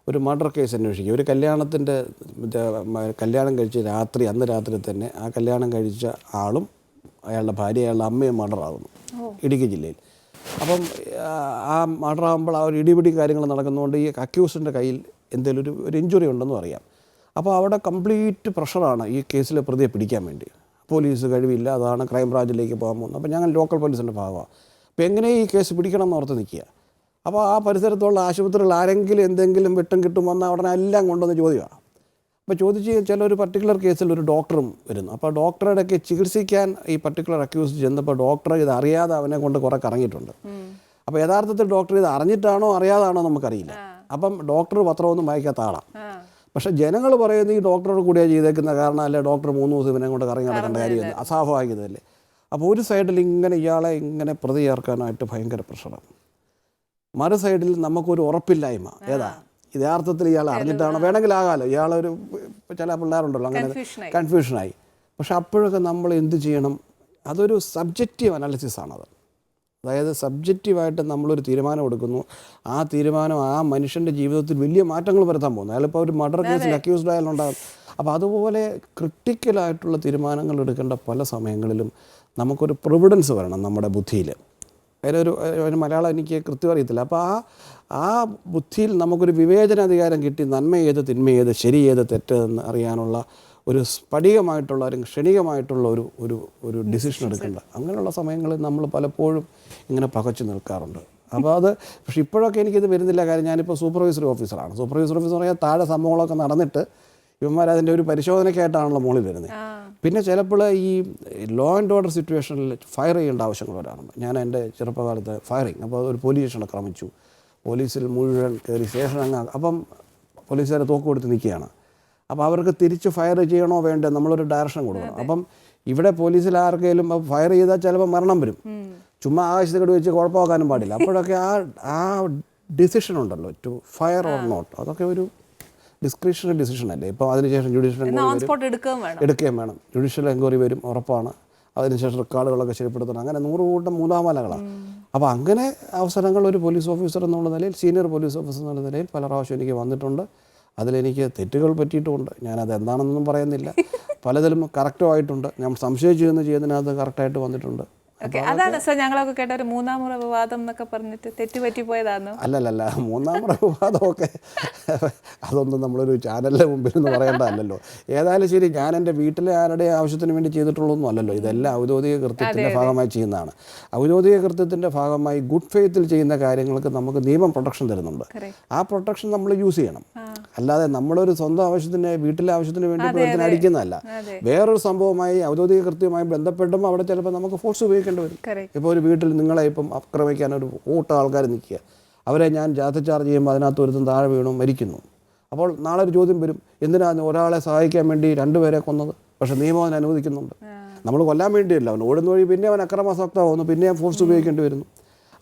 B: ഒരു മർഡർ കേസ് അന്വേഷിക്കുക. ഒരു കല്യാണം കഴിച്ച അന്ന് രാത്രി തന്നെ ആ കല്യാണം കഴിച്ച ആളും അയാളുടെ ഭാര്യ അയാളുടെ അമ്മയും മർഡറാകുന്നു ഇടുക്കി ജില്ലയിൽ. അപ്പം ആ മർഡറാകുമ്പോൾ ആ ഒരു ഇടിപിടി കാര്യങ്ങൾ നടക്കുന്നതുകൊണ്ട് ഈ അക്യൂസിൻ്റെ കയ്യിൽ എന്തെങ്കിലും ഒരു ഇഞ്ചുറി ഉണ്ടെന്നും അറിയാം. അപ്പോൾ അവിടെ കംപ്ലീറ്റ് പ്രഷറാണ് ഈ കേസിലെ പ്രതിയെ പിടിക്കാൻ വേണ്ടി. പോലീസ് കഴിവില്ല, അതാണ് ക്രൈംബ്രാഞ്ചിലേക്ക് പോകാൻ പോകുന്നത്. അപ്പോൾ ഞങ്ങൾ ലോക്കൽ പോലീസിൻ്റെ ഭാഗമാണ്. അപ്പോൾ എങ്ങനെ ഈ കേസ് പിടിക്കണം എന്ന് ഓർത്ത് നിൽക്കുക. അപ്പോൾ ആ പരിസരത്തുള്ള ആശുപത്രികൾ ആരെങ്കിലും എന്തെങ്കിലും വെട്ടും കിട്ടും വന്നാൽ ഉടനെ എല്ലാം കൊണ്ടുവന്ന് ചോദ്യമാണ്. അപ്പോൾ ചോദിച്ച് ചില ഒരു പർട്ടിക്കുലർ കേസിൽ ഒരു ഡോക്ടറും വരുന്നു. അപ്പോൾ ഡോക്ടറുടെയൊക്കെ ചികിത്സിക്കാൻ ഈ പർട്ടിക്കുലർ അക്യൂസ് ചെന്നപ്പോൾ ഡോക്ടർ ഇത് അറിയാതെ അവനെ കൊണ്ട് കുറേ കറങ്ങിയിട്ടുണ്ട്. അപ്പോൾ യഥാർത്ഥത്തിൽ ഡോക്ടർ ഇത് അറിഞ്ഞിട്ടാണോ അറിയാതാണോ നമുക്കറിയില്ല. അപ്പം ഡോക്ടർ പത്രമൊന്നും വായിക്കാത്ത ആളാണ്. പക്ഷേ ജനങ്ങൾ പറയുന്നത് ഈ ഡോക്ടറോട് കൂടിയാണ് ചെയ്തേക്കുന്ന കാരണം അല്ലേ ഡോക്ടർ 3 ദിവസം ഇവനെ കൊണ്ട് കറങ്ങി നടക്കേണ്ട കാര്യമില്ല, അസ്വാഭാവികതയല്ലേ. അപ്പോൾ ഒരു സൈഡിൽ ഇയാളെ ഇങ്ങനെ പ്രതി ചേർക്കാനായിട്ട് ഭയങ്കര പ്രഷറാണ്. മറു സൈഡിൽ നമുക്കൊരു ഉറപ്പില്ലായ്മ. യഥാർത്ഥത്തിൽ ഇയാൾ അറിഞ്ഞിട്ടാണോ വേണമെങ്കിൽ ആകാമല്ലോ. ഇയാളൊരു ചില പിള്ളേരുണ്ടല്ലോ അങ്ങനെ കൺഫ്യൂഷനായി. പക്ഷെ അപ്പോഴൊക്കെ നമ്മൾ എന്ത് ചെയ്യണം? അതൊരു സബ്ജക്റ്റീവ് അനാലിസിസാണത്. അതായത് സബ്ജക്റ്റീവായിട്ട് നമ്മളൊരു തീരുമാനം എടുക്കുന്നു. ആ തീരുമാനം ആ മനുഷ്യൻ്റെ ജീവിതത്തിൽ വലിയ മാറ്റങ്ങൾ വരുത്താൻ പോകുന്നു. അയാളിപ്പോൾ ഒരു മർഡർ കേസിൽ അക്യൂസ്ഡ് ആയാലുണ്ടാകും. അപ്പോൾ അതുപോലെ ക്രിട്ടിക്കലായിട്ടുള്ള തീരുമാനങ്ങൾ എടുക്കേണ്ട പല സമയങ്ങളിലും നമുക്കൊരു പ്രൊവിഡൻസ് വരണം നമ്മുടെ ബുദ്ധിയിൽ. അതിലൊരു മലയാളം എനിക്ക് കൃത്യം അറിയത്തില്ല. അപ്പോൾ ആ ബുദ്ധിയിൽ നമുക്കൊരു വിവേചനാധികാരം കിട്ടി നന്മ ഏത് തിന്മ ഏത് ശരി ഏത് തെറ്റെന്ന് അറിയാനുള്ള ഒരു സ്ഫടികമായിട്ടുള്ള ഒരു ക്ഷണികമായിട്ടുള്ള ഒരു ഡിസിഷൻ എടുക്കേണ്ട അങ്ങനെയുള്ള സമയങ്ങളിൽ നമ്മൾ പലപ്പോഴും ഇങ്ങനെ പകച്ചു നിൽക്കാറുണ്ട്. അപ്പോൾ പക്ഷേ ഇപ്പോഴൊക്കെ എനിക്കിത് വരുന്നില്ല. കാര്യം ഞാനിപ്പോൾ സൂപ്പർവൈസറി ഓഫീസറാണ്. സൂപ്പർവൈസറി ഓഫീസർ പറയാൻ താഴെ സംഭവങ്ങളൊക്കെ നടന്നിട്ട് ഇവന്മാരതിൻ്റെ ഒരു പരിശോധനയ്ക്കായിട്ടാണല്ലോ മുകളിൽ വരുന്നത്. പിന്നെ ചിലപ്പോൾ ഈ ലോ ആൻഡ് ഓർഡർ സിറ്റുവേഷനിൽ ഫയർ ചെയ്യേണ്ട ആവശ്യങ്ങൾ വരാറുണ്ട്. ഞാൻ എൻ്റെ ചെറുപ്പകാലത്ത് ഫയറിങ്, അപ്പോൾ ഒരു പോലീസ് സ്റ്റേഷൻ ആക്രമിച്ചു. പോലീസിൽ മുഴുവൻ കയറി സ്റ്റേഷൻ അപ്പം പോലീസുകാരെ തോക്ക് കൊടുത്ത് നിൽക്കുകയാണ്. അപ്പോൾ അവർക്ക് തിരിച്ച് ഫയർ ചെയ്യണോ വേണ്ടേ നമ്മളൊരു ഡയറക്ഷൻ കൊടുക്കണം. അപ്പം ഇവിടെ പോലീസിൽ ആർക്കെങ്കിലും ഫയർ ചെയ്താൽ ചിലപ്പോൾ മരണം വരും. ചുമ്മാ ആകാശത്തേക്ക് വെച്ച് കുഴപ്പമാക്കാനും പാടില്ല. അപ്പോഴൊക്കെ ആ ഡിസിഷൻ ഉണ്ടല്ലോ ടു ഫയർ ഓർ നോട്ട്, അതൊക്കെ ഒരു ഡിസ്ക്രിപ്ഷണൽ ഡിസിഷൻ അല്ലേ. ഇപ്പോൾ അതിനുശേഷം ജുഡീഷ്യൽ എൻക്വയറി എടുക്കുകയും വേണം. ജുഡീഷ്യൽ എൻക്വയറി വരും, ഉറപ്പാണ്. അതിനുശേഷം റെക്കോർഡുകളൊക്കെ ശരിപ്പെടുത്തണം, അങ്ങനെ 100 കൂട്ടം മൂന്നാമലകളാണ്. അപ്പോൾ അങ്ങനെ അവസരങ്ങൾ ഒരു പോലീസ് ഓഫീസർ എന്നുള്ള നിലയിൽ, സീനിയർ പോലീസ് ഓഫീസർ എന്നുള്ള നിലയിൽ പല പ്രാവശ്യം എനിക്ക് വന്നിട്ടുണ്ട്. അതിലെനിക്ക് തെറ്റുകൾ പറ്റിയിട്ടുമുണ്ട്, ഞാനത് എന്താണെന്നൊന്നും പറയുന്നില്ല. പലതിലും കറക്റ്റുമായിട്ടുണ്ട്, ഞാൻ സംശയിച്ചു എന്ന് ചെയ്യുന്നതിനകത്ത് കറക്റ്റായിട്ട് വന്നിട്ടുണ്ട്.
A: ഓക്കെ, അതാണ് സർ ഞങ്ങളൊക്കെ കേട്ട ഒരു മൂന്നാം മുറ വിവാദം എന്നൊക്കെ പറഞ്ഞിട്ട് തെറ്റുപറ്റി പോയതാണോ?
B: അല്ലല്ല, മൂന്നാം മുറ വിവാദമൊക്കെ അതൊന്നും നമ്മളൊരു ചാനലിൻ്റെ മുമ്പിൽ നിന്ന് പറയേണ്ടതല്ലോ. ഏതായാലും ശരി, ഞാൻ എൻ്റെ വീട്ടിലെ ആരുടെ ആവശ്യത്തിന് വേണ്ടി ചെയ്തിട്ടുള്ളതൊന്നും അല്ലല്ലോ. ഇതെല്ലാം ഔദ്യോഗിക കൃത്യത്തിൻ്റെ ഭാഗമായി ചെയ്യുന്നതാണ്. ഔദ്യോഗിക കൃത്യത്തിൻ്റെ ഭാഗമായി ഗുഡ് ഫെയ്ത്തിൽ ചെയ്യുന്ന കാര്യങ്ങൾക്ക് നമുക്ക് നിയമം പ്രൊട്ടക്ഷൻ തരുന്നുണ്ട്. ആ പ്രൊട്ടക്ഷൻ നമ്മൾ യൂസ് ചെയ്യണം. അല്ലാതെ നമ്മളൊരു സ്വന്തം ആവശ്യത്തിന്, വീട്ടിലെ ആവശ്യത്തിന് വേണ്ടി അടിക്കുന്നതല്ല. വേറൊരു സംഭവമായി ഔദ്യോഗിക കൃത്യമായി ബന്ധപ്പെട്ടും അവിടെ ചിലപ്പോൾ നമുക്ക് ഫോഴ്സ് ഉപയോഗിക്കേണ്ടി വരും. ഇപ്പോൾ ഒരു വീട്ടിൽ നിങ്ങളെ ഇപ്പം ആക്രമിക്കാൻ ഒരു കൂട്ടം ആൾക്കാർ നിൽക്കുക, അവരെ ഞാൻ ജാഥചാർജ് ചെയ്യുമ്പോൾ അതിനകത്ത് ഒരുത്തും താഴെ വീണു മരിക്കുന്നു. അപ്പോൾ നാളെ ഒരു ചോദ്യം വരും, എന്തിനാണ് ഒരാളെ സഹായിക്കാൻ വേണ്ടി 2 പേരെ കൊന്നത്? പക്ഷേ നിയമം അതിന് അനുവദിക്കുന്നുണ്ട്. നമ്മൾ കൊല്ലാൻ വേണ്ടിയല്ല, അവൻ ഓടുന്ന വഴി പിന്നെ അവൻ അക്രമാസക്തമാകുന്നു, പിന്നെ ഫോഴ്സ് ഉപയോഗിക്കേണ്ടി വരുന്നു.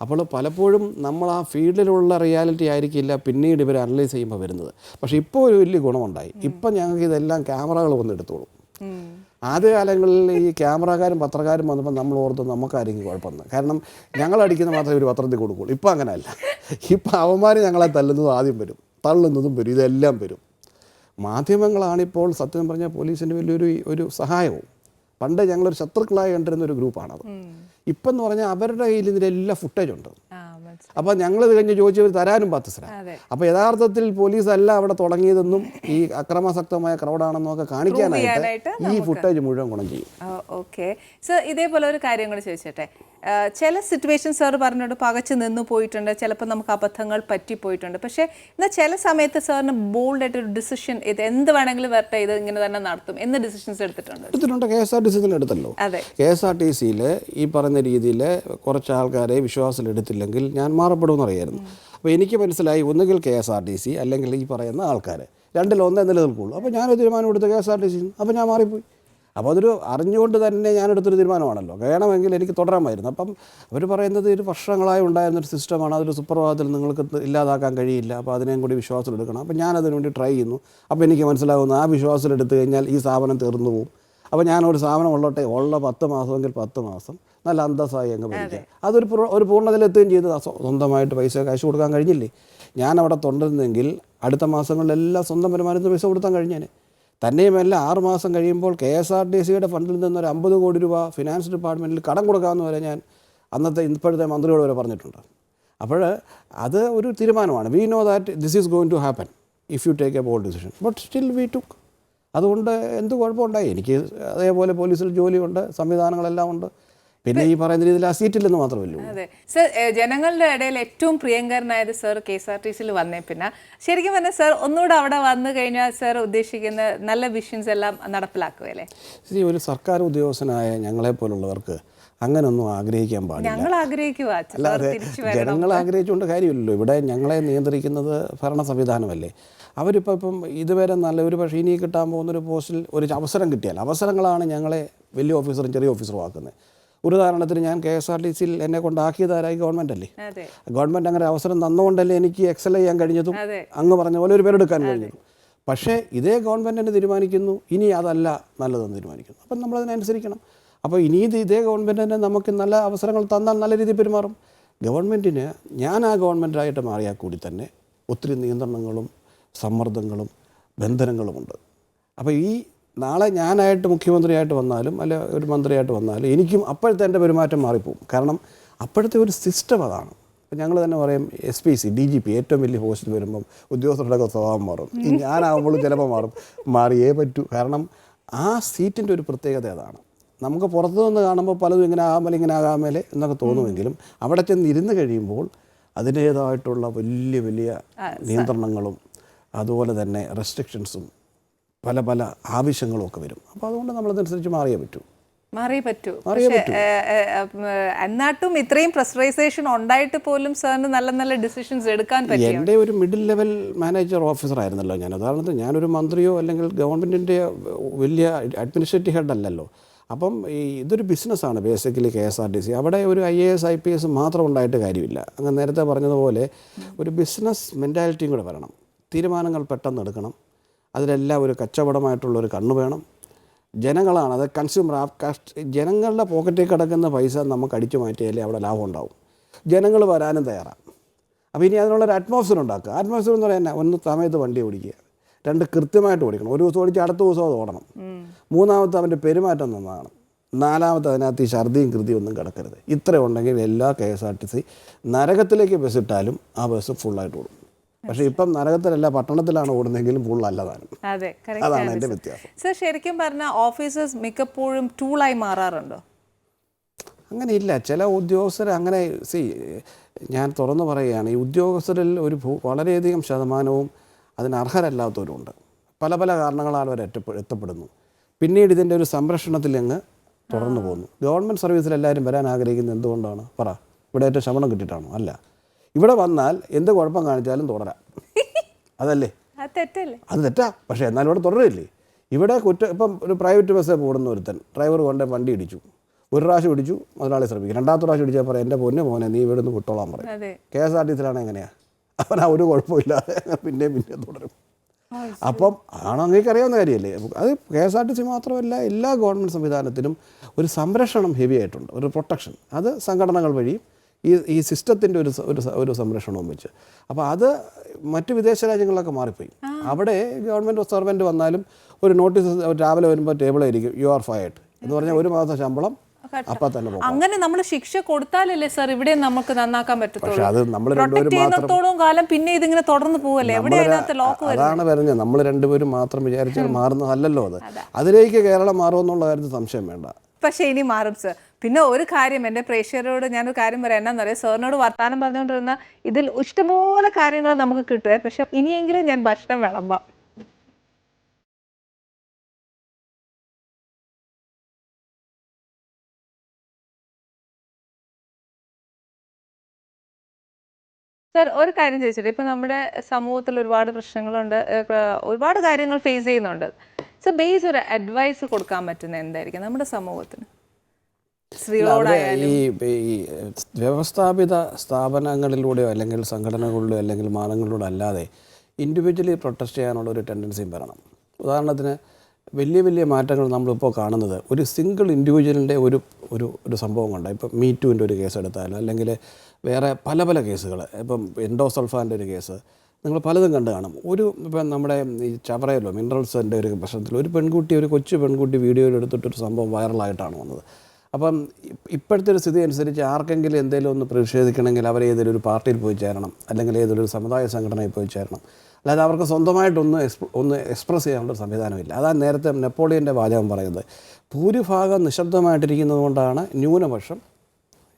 B: അപ്പോൾ പലപ്പോഴും നമ്മൾ ആ ഫീൽഡിലുള്ള റിയാലിറ്റി ആയിരിക്കില്ല പിന്നീട് ഇവർ അനലൈസ് ചെയ്യുമ്പോൾ വരുന്നത്. പക്ഷേ ഇപ്പോൾ ഒരു വലിയ ഗുണമുണ്ടായി. ഇപ്പം ഞങ്ങൾക്ക് ഇതെല്ലാം ക്യാമറകൾ വന്ന് എടുത്തോളും. ആദ്യകാലങ്ങളിൽ ഈ ക്യാമറക്കാരും പത്രക്കാരും വന്നപ്പോൾ നമ്മൾ ഓർത്ത് നമുക്കായിരിക്കും കുഴപ്പമെന്ന്. കാരണം ഞങ്ങളടിക്കുന്ന മാത്രമേ ഒരു പത്രത്തിൽ കൊടുക്കുള്ളൂ. ഇപ്പം അങ്ങനെയല്ല. ഇപ്പം അവന്മാർ ഞങ്ങളെ തല്ലുന്നതും ആദ്യം വരും, തള്ളുന്നതും വരും, ഇതെല്ലാം വരും. മാധ്യമങ്ങളാണിപ്പോൾ സത്യം പറഞ്ഞാൽ പോലീസിൻ്റെ വലിയൊരു സഹായവും. പണ്ട് ഞങ്ങളൊരു ശത്രുക്കളായി കണ്ടിരുന്ന ഒരു ഗ്രൂപ്പാണത്. ഇപ്പം എന്ന് പറഞ്ഞാൽ അവരുടെ കയ്യിൽ ഇതിൻ്റെ എല്ലാ ഫുട്ടേജ് ഉണ്ട്. അപ്പോൾ ഞങ്ങളിത് കഴിഞ്ഞ് ചോദിച്ചവർ തരാനും ബാധ്യസ്ഥരാണ്. അപ്പോൾ യഥാർത്ഥത്തിൽ പോലീസ് അല്ല അവിടെ തുടങ്ങിയതെന്നും ഈ അക്രമാസക്തമായ ക്രൗഡാണെന്നും ഒക്കെ കാണിക്കാനായിട്ട് ഈ ഫുട്ടേജ് മുഴുവൻ ഗുണം ചെയ്യും.
A: ഓക്കെ സർ, ഇതേപോലെ ഒരു കാര്യം കൂടി ചോദിച്ചോട്ടെ. ചില സിറ്റുവേഷൻ സാർ പറഞ്ഞോട് പകച്ചു നിന്ന് പോയിട്ടുണ്ട്, ചിലപ്പോൾ നമുക്ക് അബദ്ധങ്ങൾ പറ്റിപ്പോയിട്ടുണ്ട്. പക്ഷേ എന്നാൽ ചില സമയത്ത് സാറിന് ബോൾഡായിട്ടൊരു ഡിസിഷൻ, ഇത് എന്ത് വേണമെങ്കിലും വരട്ടെ, ഇത് ഇങ്ങനെ തന്നെ നടത്തും എന്ന് ഡിസിഷൻസ് എടുത്തിട്ടുണ്ട്.
B: KSRTC എടുത്തല്ലോ. KSRTCയിൽ ഈ പറയുന്ന രീതിയിൽ കുറച്ച് ആൾക്കാരെ വിശ്വാസത്തിലെടുത്തില്ലെങ്കിൽ ഞാൻ മാറപ്പെടുമെന്നറിയായിരുന്നു. അപ്പോൾ എനിക്ക് മനസ്സിലായി, ഒന്നുകിൽ KSRTC അല്ലെങ്കിൽ ഈ പറയുന്ന ആൾക്കാർ, രണ്ടിലൊന്നേ നിലനിൽക്കുള്ളൂ. അപ്പോൾ ഞാനൊരു തീരുമാനം എടുത്ത് KSRTC, അപ്പോൾ ഞാൻ മാറിപ്പോയി. അപ്പോൾ അതൊരു അറിഞ്ഞുകൊണ്ട് തന്നെ ഞാനെടുത്തൊരു തീരുമാനമാണല്ലോ. വേണമെങ്കിൽ എനിക്ക് തുടരാമായിരുന്നു. അപ്പം അവർ പറയുന്നത് ഒരു വർഷങ്ങളായി ഉണ്ടായിരുന്നൊരു സിസ്റ്റമാണ്, അതൊരു സുപ്രഭാതത്തിൽ നിങ്ങൾക്ക് ഇല്ലാതാക്കാൻ കഴിയില്ല, അപ്പോൾ അതിനെയും കൂടി വിശ്വാസത്തിലെടുക്കണം. അപ്പോൾ ഞാനതിനു വേണ്ടി ട്രൈ ചെയ്യുന്നു. അപ്പോൾ എനിക്ക് മനസ്സിലാകുന്നു ആ വിശ്വാസത്തിലെടുത്തു കഴിഞ്ഞാൽ ഈ സ്ഥാപനം തീർന്നു പോകും. അപ്പോൾ ഞാനൊരു സ്ഥാപനം ഉള്ള 10 മാസമെങ്കിൽ 10 മാസം നല്ല അന്തസ്സായി അങ്ങ് പഠിക്കുക. അതൊരു പൂർണ്ണതയിലെത്തുകയും ചെയ്ത് സ്വന്തമായിട്ട് പൈസ കാശ് കൊടുക്കാൻ കഴിഞ്ഞില്ലേ. ഞാനവിടെ തുടരുന്നെങ്കിൽ അടുത്ത മാസങ്ങളിലെല്ലാം സ്വന്തം വരുമാനത്തിന് പൈസ കൊടുക്കാൻ കഴിഞ്ഞേനെ. തന്നെയുമല്ല 6 മാസം കഴിയുമ്പോൾ KSRTCയുടെ ഫണ്ടിൽ നിന്ന് ഒരു 50 കോടി രൂപ ഫിനാൻസ് ഡിപ്പാർട്ട്മെൻറ്റിൽ കടം കൊടുക്കാമെന്ന് വരെ ഞാൻ ഇപ്പോഴത്തെ മന്ത്രിയോട് വരെ പറഞ്ഞിട്ടുണ്ട്. അപ്പോൾ അത് ഒരു തീരുമാനമാണ്. We know that this is going to happen if you take a bold decision, but still we took. അതുകൊണ്ട് എന്ത് കുഴപ്പമുണ്ടായി? എനിക്ക് അതേപോലെ പോലീസിൽ ജോലിയുണ്ട്, സംവിധാനങ്ങളെല്ലാം ഉണ്ട്. പിന്നെ ഈ പറയുന്ന രീതിയിൽ ആ സീറ്റില്ലെന്ന് മാത്രമല്ല.
A: അതെ സർ, ജനങ്ങളുടെ ഇടയിൽ ഏറ്റവും പ്രിയങ്കരനായത് സർ KSRTCയിൽ വന്നേ. പിന്നെ ശരിക്കും പറഞ്ഞാൽ സർ ഒന്നുകൂടെ അവിടെ വന്നു കഴിഞ്ഞാൽ സർ ഉദ്ദേശിക്കുന്ന നല്ല വിഷൻസ് എല്ലാം നടപ്പിലാക്കുകയല്ലേ?
B: ഒരു സർക്കാർ ഉദ്യോഗസ്ഥനായ ഞങ്ങളെപ്പോലുള്ളവർക്ക് അങ്ങനെയൊന്നും ആഗ്രഹിക്കാൻ പാടില്ല.
A: ഞങ്ങൾ ആഗ്രഹിക്കുക,
B: അല്ലാതെ ജനങ്ങൾ ആഗ്രഹിച്ചുകൊണ്ട് കാര്യമില്ലല്ലോ. ഇവിടെ ഞങ്ങളെ നിയന്ത്രിക്കുന്നത് ഭരണ സംവിധാനമല്ലേ. ഇപ്പം ഇതുവരെ ഒരു പക്ഷേ ഇനി കിട്ടാൻ പോകുന്നൊരു പോസ്റ്റിൽ ഒരു അവസരം കിട്ടിയാൽ, അവസരങ്ങളാണ് ഞങ്ങളെ വലിയ ഓഫീസറും ചെറിയ ഓഫീസറും ആക്കുന്നത്. ഒരു ഉദാഹരണത്തിന് ഞാൻ KSRTCയിൽ എന്നെ കൊണ്ടാക്കിയതാരായി ഗവൺമെൻറ് അല്ലേ. ഗവൺമെൻറ് അങ്ങനെ അവസരം തന്നുകൊണ്ടല്ലേ എനിക്ക് എക്സൽ ചെയ്യാൻ കഴിഞ്ഞതും അങ്ങ് പറഞ്ഞ പോലെ ഒരു പേരെടുക്കാൻ കഴിഞ്ഞതും. പക്ഷേ ഇതേ ഗവൺമെൻറ് തന്നെ തീരുമാനിക്കുന്നു ഇനി അതല്ല നല്ലതെന്ന് തീരുമാനിക്കുന്നു. അപ്പം നമ്മളതിനനുസരിക്കണം. അപ്പോൾ ഇനി ഇതേ ഗവൺമെൻറ് തന്നെ നമുക്ക് നല്ല അവസരങ്ങൾ തന്നാൽ നല്ല രീതിയിൽ പെരുമാറും. ഗവൺമെൻറ്റിന് ഞാൻ ആ ഗവൺമെൻറ്റായിട്ട് മാറിയാൽ കൂടി തന്നെ ഒത്തിരി നിയന്ത്രണങ്ങളും സമ്മർദ്ദങ്ങളും ബന്ധനങ്ങളുമുണ്ട്. അപ്പോൾ ഈ നാളെ ഞാനായിട്ട് മുഖ്യമന്ത്രിയായിട്ട് വന്നാലും അല്ല ഒരു മന്ത്രിയായിട്ട് വന്നാലും എനിക്കും അപ്പോഴത്തെ എൻ്റെ പെരുമാറ്റം മാറിപ്പോവും. കാരണം അപ്പോഴത്തെ ഒരു സിസ്റ്റം അതാണ്. ഇപ്പം ഞങ്ങൾ തന്നെ പറയും SPC DGP ഏറ്റവും വലിയ പോസ്റ്റിൽ വരുമ്പം ഉദ്യോഗസ്ഥരുടെ സ്വഭാവം മാറും. ഞാനാകുമ്പോഴും ചിലപ്പോൾ മാറിയേ പറ്റൂ. കാരണം ആ സീറ്റിൻ്റെ ഒരു പ്രത്യേകത അതാണ്. നമുക്ക് പുറത്തു നിന്ന് കാണുമ്പോൾ പലതും ഇങ്ങനെ ആകാമേലെ എന്നൊക്കെ തോന്നുമെങ്കിലും അവിടെ ചെന്ന് ഇരുന്ന് കഴിയുമ്പോൾ അതിൻ്റേതായിട്ടുള്ള വലിയ വലിയ നിയന്ത്രണങ്ങളും അതുപോലെ തന്നെ റെസ്ട്രിക്ഷൻസും പല ആവശ്യങ്ങളും ഒക്കെ വരും. അപ്പോൾ അതുകൊണ്ട് നമ്മളതനുസരിച്ച് മാറിയേ പറ്റൂ.
A: എന്നാട്ടും ഇത്രയും പ്രഷറൈസേഷൻ ഉണ്ടായിട്ട് പോലും സാറിന് നല്ല നല്ല ഡിസിഷൻസ് എടുക്കാൻ പറ്റും.
B: എൻ്റെ ഒരു മിഡിൽ ലെവൽ മാനേജർ ഓഫീസർ ആയിരുന്നല്ലോ ഞാൻ. ഉദാഹരണത്തിന് ഞാനൊരു മന്ത്രിയോ അല്ലെങ്കിൽ ഗവൺമെൻറ്റിൻ്റെ വലിയ അഡ്മിനിസ്ട്രേറ്റീവ് ഹെഡ് അല്ലല്ലോ. അപ്പം ഇതൊരു ബിസിനസ്സാണ് ബേസിക്കലി KSRTC. അവിടെ ഒരു IAS IPS മാത്രം ഉണ്ടായിട്ട് കാര്യമില്ല. അങ്ങ് നേരത്തെ പറഞ്ഞതുപോലെ ഒരു ബിസിനസ് മെൻറ്റാലിറ്റിയും കൂടെ വരണം. തീരുമാനങ്ങൾ പെട്ടെന്ന് എടുക്കണം. അതിലെല്ലാം ഒരു കച്ചവടമായിട്ടുള്ളൊരു കണ്ണ് വേണം. ജനങ്ങളാണ്, അത് കൺസ്യൂമർ. ജനങ്ങളുടെ പോക്കറ്റിൽ കിടക്കുന്ന പൈസ നമുക്ക് അടിച്ചു മാറ്റിയാലേ അവിടെ ലാഭം ഉണ്ടാവും. ജനങ്ങൾ വരാനും തയ്യാറാണ്. അപ്പോൾ ഇനി അതിനുള്ളൊരു അറ്റ്മോസ്ഫിയർ ഉണ്ടാക്കുക. അറ്റ്മോസ്ഫിയർ എന്ന് പറയുന്നത് ഒന്ന് സമയത്ത് വണ്ടി ഓടിക്കുക, 2 കൃത്യമായിട്ട് ഓടിക്കണം. ഒരു ദിവസം ഓടിച്ച് അടുത്ത ദിവസം അത് ഓടണം. 3-മത്തെ അവൻ്റെ പെരുമാറ്റം നന്നാകണം. 4-മത്തെ അതിനകത്ത് ഈ ഛർദിയും കൃതിയും ഒന്നും കിടക്കരുത്. ഇത്ര ഉണ്ടെങ്കിൽ എല്ലാ KSRTC നരകത്തിലേക്ക് ബസ് ഇട്ടാലും ആ ബസ് ഫുള്ളായിട്ട് ഓടും. പക്ഷേ ഇപ്പം നരകത്തിലല്ല, പട്ടണത്തിലാണ് ഓടുന്നെങ്കിലും ഫുള്ളല്ലതാനും.
A: അതെ,
B: അതാണ് എൻ്റെ വ്യത്യാസം.
A: സർ, ശരിക്കും പറഞ്ഞാൽ ഓഫീസേഴ്സ് മിക്കപ്പോഴും ടൂളായി മാറാറുണ്ടോ?
B: അങ്ങനെ ഇല്ല. ചില ഉദ്യോഗസ്ഥർ അങ്ങനെ ഞാൻ തുറന്നു പറയുകയാണ്, ഈ ഉദ്യോഗസ്ഥരിൽ വളരെയധികം ശതമാനവും അതിനർഹരല്ലാത്തവരുണ്ട്. പല പല കാരണങ്ങളാൽ അവർ എത്തപ്പെടുന്നു. പിന്നീട് ഇതിൻ്റെ ഒരു സംരക്ഷണത്തിലങ്ങ് തുടർന്നു പോകുന്നു. ഗവൺമെൻറ് സർവീസിൽ എല്ലാവരും വരാൻ ആഗ്രഹിക്കുന്നത് എന്തുകൊണ്ടാണ്? പറ. ഇവിടെ ഏറ്റവും ശമ്പളം കിട്ടിയിട്ടാണോ? അല്ല. ഇവിടെ വന്നാൽ എന്ത് കുഴപ്പം കാണിച്ചാലും തുടരാം. അതല്ലേ? അത് തെറ്റാ. പക്ഷേ എന്നാലും ഇവിടെ തുടരില്ലേ? ഇവിടെ ഇപ്പം ഒരു പ്രൈവറ്റ് ബസ്സിൽ പോകുന്ന ഒരുത്തൻ ഡ്രൈവർ കൊണ്ട് വണ്ടി ഇടിച്ചു, ഒരു പ്രാവശ്യം ഇടിച്ചു, മുതലാളി ശ്രമിക്കും. 2-മത്തെ പ്രാവശ്യം ഇടിച്ചാൽ പറയാം, എൻ്റെ പൊന്നു മോനെ നീ ഇവിടെ നിന്ന് വിട്ടോളാൻ പറയും. KSRTCയിലാണ് എങ്ങനെയാണ്? അവൻ ഒരു കുഴപ്പമില്ലാതെ പിന്നെയും തുടരും. അപ്പം ആണെങ്കിൽ അറിയാവുന്ന കാര്യമല്ലേ. അത് KSRTC മാത്രമല്ല, എല്ലാ ഗവൺമെൻറ് സംവിധാനത്തിലും ഒരു സംരക്ഷണം ഹെവി ആയിട്ടുണ്ട്, ഒരു പ്രൊട്ടക്ഷൻ. അത് സംഘടനകൾ വഴി ഈ സിസ്റ്റത്തിൻ്റെ ഒരു സംരക്ഷണവും വെച്ച്. അപ്പോൾ അത് മറ്റ് വിദേശ രാജ്യങ്ങളിലൊക്കെ മാറിപ്പോയി. അവിടെ ഗവൺമെൻറ് സർവൻറ്റ് വന്നാലും ഒരു നോട്ടീസ് രാവിലെ വരുമ്പോൾ ടേബിളായിരിക്കും, യു ആർ ഫയർഡ് എന്ന് പറഞ്ഞാൽ 1 മാസം ശമ്പളം അപ്പം തന്നെ പോകും.
A: അങ്ങനെ നമ്മൾ ശിക്ഷ കൊടുത്താലല്ലേ സാർ ഇവിടെ നമുക്ക് നന്നാക്കാൻ പറ്റത്തുള്ളൂ.
B: പക്ഷേ അത് നമ്മൾ രണ്ടുപേരും
A: കാലം പിന്നെ ഇതിങ്ങനെ തുടർന്ന് പോവല്ലേ?
B: അതാണ് പറഞ്ഞത്, നമ്മൾ രണ്ടുപേരും മാത്രം വിചാരിച്ചാൽ മാറുന്നതല്ലല്ലോ അത്. അതിലേക്ക് കേരളം മാറുമെന്നുള്ള കാര്യത്തിൽ സംശയം വേണ്ട.
A: പക്ഷേ ഇനി മാറും സർ. പിന്നെ ഒരു കാര്യം, എൻ്റെ പ്രേക്ഷകരോട് ഞാനൊരു കാര്യം പറയാം. എന്നാന്നറിയാം, സാറിനോട് വർത്താനം പറഞ്ഞുകൊണ്ടിരുന്ന ഇതിൽ ഇഷ്ടംപോലെ കാര്യങ്ങൾ നമുക്ക് കിട്ടുക. പക്ഷെ ഇനിയെങ്കിലും ഞാൻ ഭക്ഷണം വിളമ്പാം. സർ, ഒരു കാര്യം ചോദിച്ചിട്ട്, ഇപ്പം നമ്മുടെ സമൂഹത്തിൽ ഒരുപാട് പ്രശ്നങ്ങളുണ്ട്, ഒരുപാട് കാര്യങ്ങൾ ഫേസ് ചെയ്യുന്നുണ്ട്. സർ, ബേസ് ഒരു അഡ്വൈസ് കൊടുക്കാൻ പറ്റുന്ന എന്തായിരിക്കും നമ്മുടെ സമൂഹത്തിന്?
B: ഈ വ്യവസ്ഥാപിത സ്ഥാപനങ്ങളിലൂടെയോ അല്ലെങ്കിൽ സംഘടനകളിലൂടെയോ അല്ലെങ്കിൽ മാർഗങ്ങളിലൂടെ അല്ലാതെ ഇൻഡിവിജ്വലി പ്രൊട്ടസ്റ്റ് ചെയ്യാനുള്ള ഒരു ടെൻഡൻസിയും വരണം. ഉദാഹരണത്തിന് വലിയ വലിയ മാറ്റങ്ങൾ നമ്മളിപ്പോൾ കാണുന്നത് ഒരു സിംഗിൾ ഇൻഡിവിജ്വലിൻ്റെ ഒരു സംഭവം കൊണ്ട്. ഇപ്പം മീറ്റുവിൻ്റെ ഒരു കേസ് എടുത്താലും അല്ലെങ്കിൽ വേറെ പല പല കേസുകൾ, ഇപ്പം എൻഡോസൾഫാൻ്റെ ഒരു കേസ് നിങ്ങൾ പലതും കണ്ടു കാണും. ഇപ്പം നമ്മുടെ ഈ ചവറയിലോ മിനറൽസിൻ്റെ ഒരു പ്രശ്നത്തിൽ ഒരു കൊച്ചു പെൺകുട്ടി വീഡിയോയിൽ എടുത്തിട്ടൊരു സംഭവം വൈറലായിട്ടാണ് വന്നത്. അപ്പം ഇപ്പോഴത്തെ ഒരു സ്ഥിതി അനുസരിച്ച് ആർക്കെങ്കിലും എന്തെങ്കിലും ഒന്ന് പ്രതിഷേധിക്കണമെങ്കിൽ അവർ ഏതെങ്കിലും ഒരു പാർട്ടിയിൽ പോയി ചേരണം, അല്ലെങ്കിൽ ഏതൊരു സമുദായ സംഘടനയിൽ പോയി ചേരണം. അല്ലാതെ അവർക്ക് സ്വന്തമായിട്ടൊന്ന് എക്സ്പ്രസ് ചെയ്യാനുള്ള സംവിധാനമില്ല. അതാണ് നേരത്തെ നെപ്പോളിയൻ്റെ വാചകം പറയുന്നത്. ഭൂരിഭാഗം നിശബ്ദമായിട്ടിരിക്കുന്നത് കൊണ്ടാണ് ന്യൂനപക്ഷം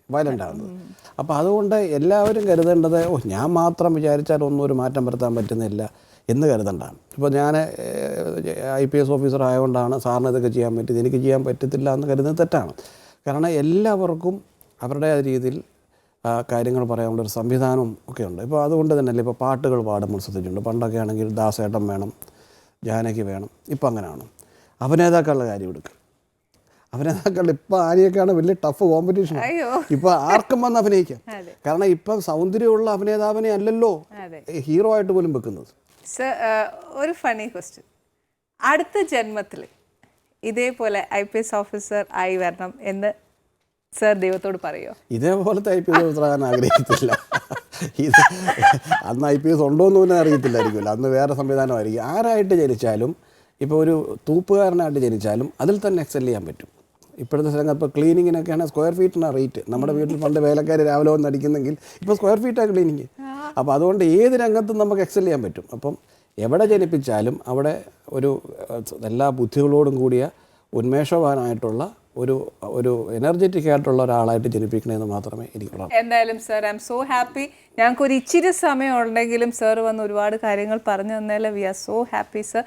B: വയലൻ്റ് ആകുന്നത്. അപ്പോൾ അതുകൊണ്ട് എല്ലാവരും കരുതേണ്ടത് ഞാൻ മാത്രം വിചാരിച്ചാൽ ഒന്നും ഒരു മാറ്റം വരുത്താൻ പറ്റുന്നില്ല എന്ന് കരുതണ്ടാണ്. ഇപ്പോൾ ഞാൻ IPS ഓഫീസർ ആയതുകൊണ്ടാണ് സാറിന് ഇതൊക്കെ ചെയ്യാൻ പറ്റിയത്, എനിക്ക് ചെയ്യാൻ പറ്റത്തില്ല എന്ന് കരുതുന്നത് തെറ്റാണ്. കാരണം എല്ലാവർക്കും അവരുടെ രീതിയിൽ കാര്യങ്ങൾ പറയാനുള്ളൊരു സംവിധാനവും ഒക്കെ ഉണ്ട്. ഇപ്പോൾ അതുകൊണ്ട് തന്നെയല്ലേ ഇപ്പോൾ പാട്ടുകൾ പാടുമ്പോൾ ശ്രദ്ധിച്ചിട്ടുണ്ട്. പണ്ടൊക്കെ ആണെങ്കിൽ ദാസേട്ടൻ വേണം, ജാനകി വേണം. ഇപ്പം അങ്ങനെയാണ്. അഭിനേതാക്കളുടെ കാര്യം എടുക്കുക. അഭിനേതാക്കളുടെ ഇപ്പോൾ ആരെയൊക്കെയാണ് വലിയ ടഫ് കോമ്പറ്റീഷൻ. ഇപ്പോൾ ആർക്കും വന്ന് അഭിനയിക്കാം. കാരണം ഇപ്പം സൗന്ദര്യമുള്ള അഭിനേതാവിനെ അല്ലല്ലോ ഹീറോ ആയിട്ട് പോലും വെക്കുന്നത്.
A: സർ, ഒരു ഫണി ക്വസ്റ്റ്യൻ. അടുത്ത ജന്മത്തിൽ ഇതേപോലെ IPS ഓഫീസർ ആയി വരണം എന്ന് സർ ദൈവത്തോട് പറയുമോ?
B: ഇതേപോലത്തെ IPS ഓഫീസറാകാൻ ആഗ്രഹിക്കത്തില്ല. അന്ന് IPS ഉണ്ടോ എന്ന് പോലും അറിയത്തില്ലായിരിക്കുമല്ലോ. അന്ന് വേറെ സംവിധാനമായിരിക്കും. ആരായിട്ട് ജനിച്ചാലും, ഇപ്പോൾ ഒരു തൂപ്പുകാരനായിട്ട് ജനിച്ചാലും അതിൽ തന്നെ എക്സൽ ചെയ്യാൻ പറ്റും. ഇപ്പോഴത്തെ സ്ഥലങ്ങൾ ഇപ്പോൾ ക്ലീനിങ്ങിനൊക്കെയാണ് സ്ക്വയർ ഫീറ്റിനാണ് റേറ്റ്. നമ്മുടെ വീട്ടിൽ പണ്ട് വേലക്കാർ രാവിലെ വന്ന് അടിക്കുന്നെങ്കിൽ ഇപ്പോൾ സ്ക്വയർ ഫീറ്റാണ് ക്ലീനിങ്. അപ്പോൾ അതുകൊണ്ട് ഏത് രംഗത്തും നമുക്ക് എക്സൽ ചെയ്യാൻ പറ്റും. അപ്പം എവിടെ ജനിപ്പിച്ചാലും അവിടെ ഒരു എല്ലാ ബുദ്ധികളോടും കൂടിയ ഉന്മേഷവാനായിട്ടുള്ള ഒരു എനർജറ്റിക് ആയിട്ടുള്ള ഒരാളായിട്ട് ജനിപ്പിക്കണമെന്ന് മാത്രമേ എനിക്ക് പറയാം.
A: എന്തായാലും sir, I M so happy. ഞങ്ങൾക്ക് ഒരു ഇച്ചിരി സമയം ഉണ്ടെങ്കിലും സർ വന്ന് ഒരുപാട് കാര്യങ്ങൾ പറഞ്ഞു തന്നതിൽ we are so happy sir.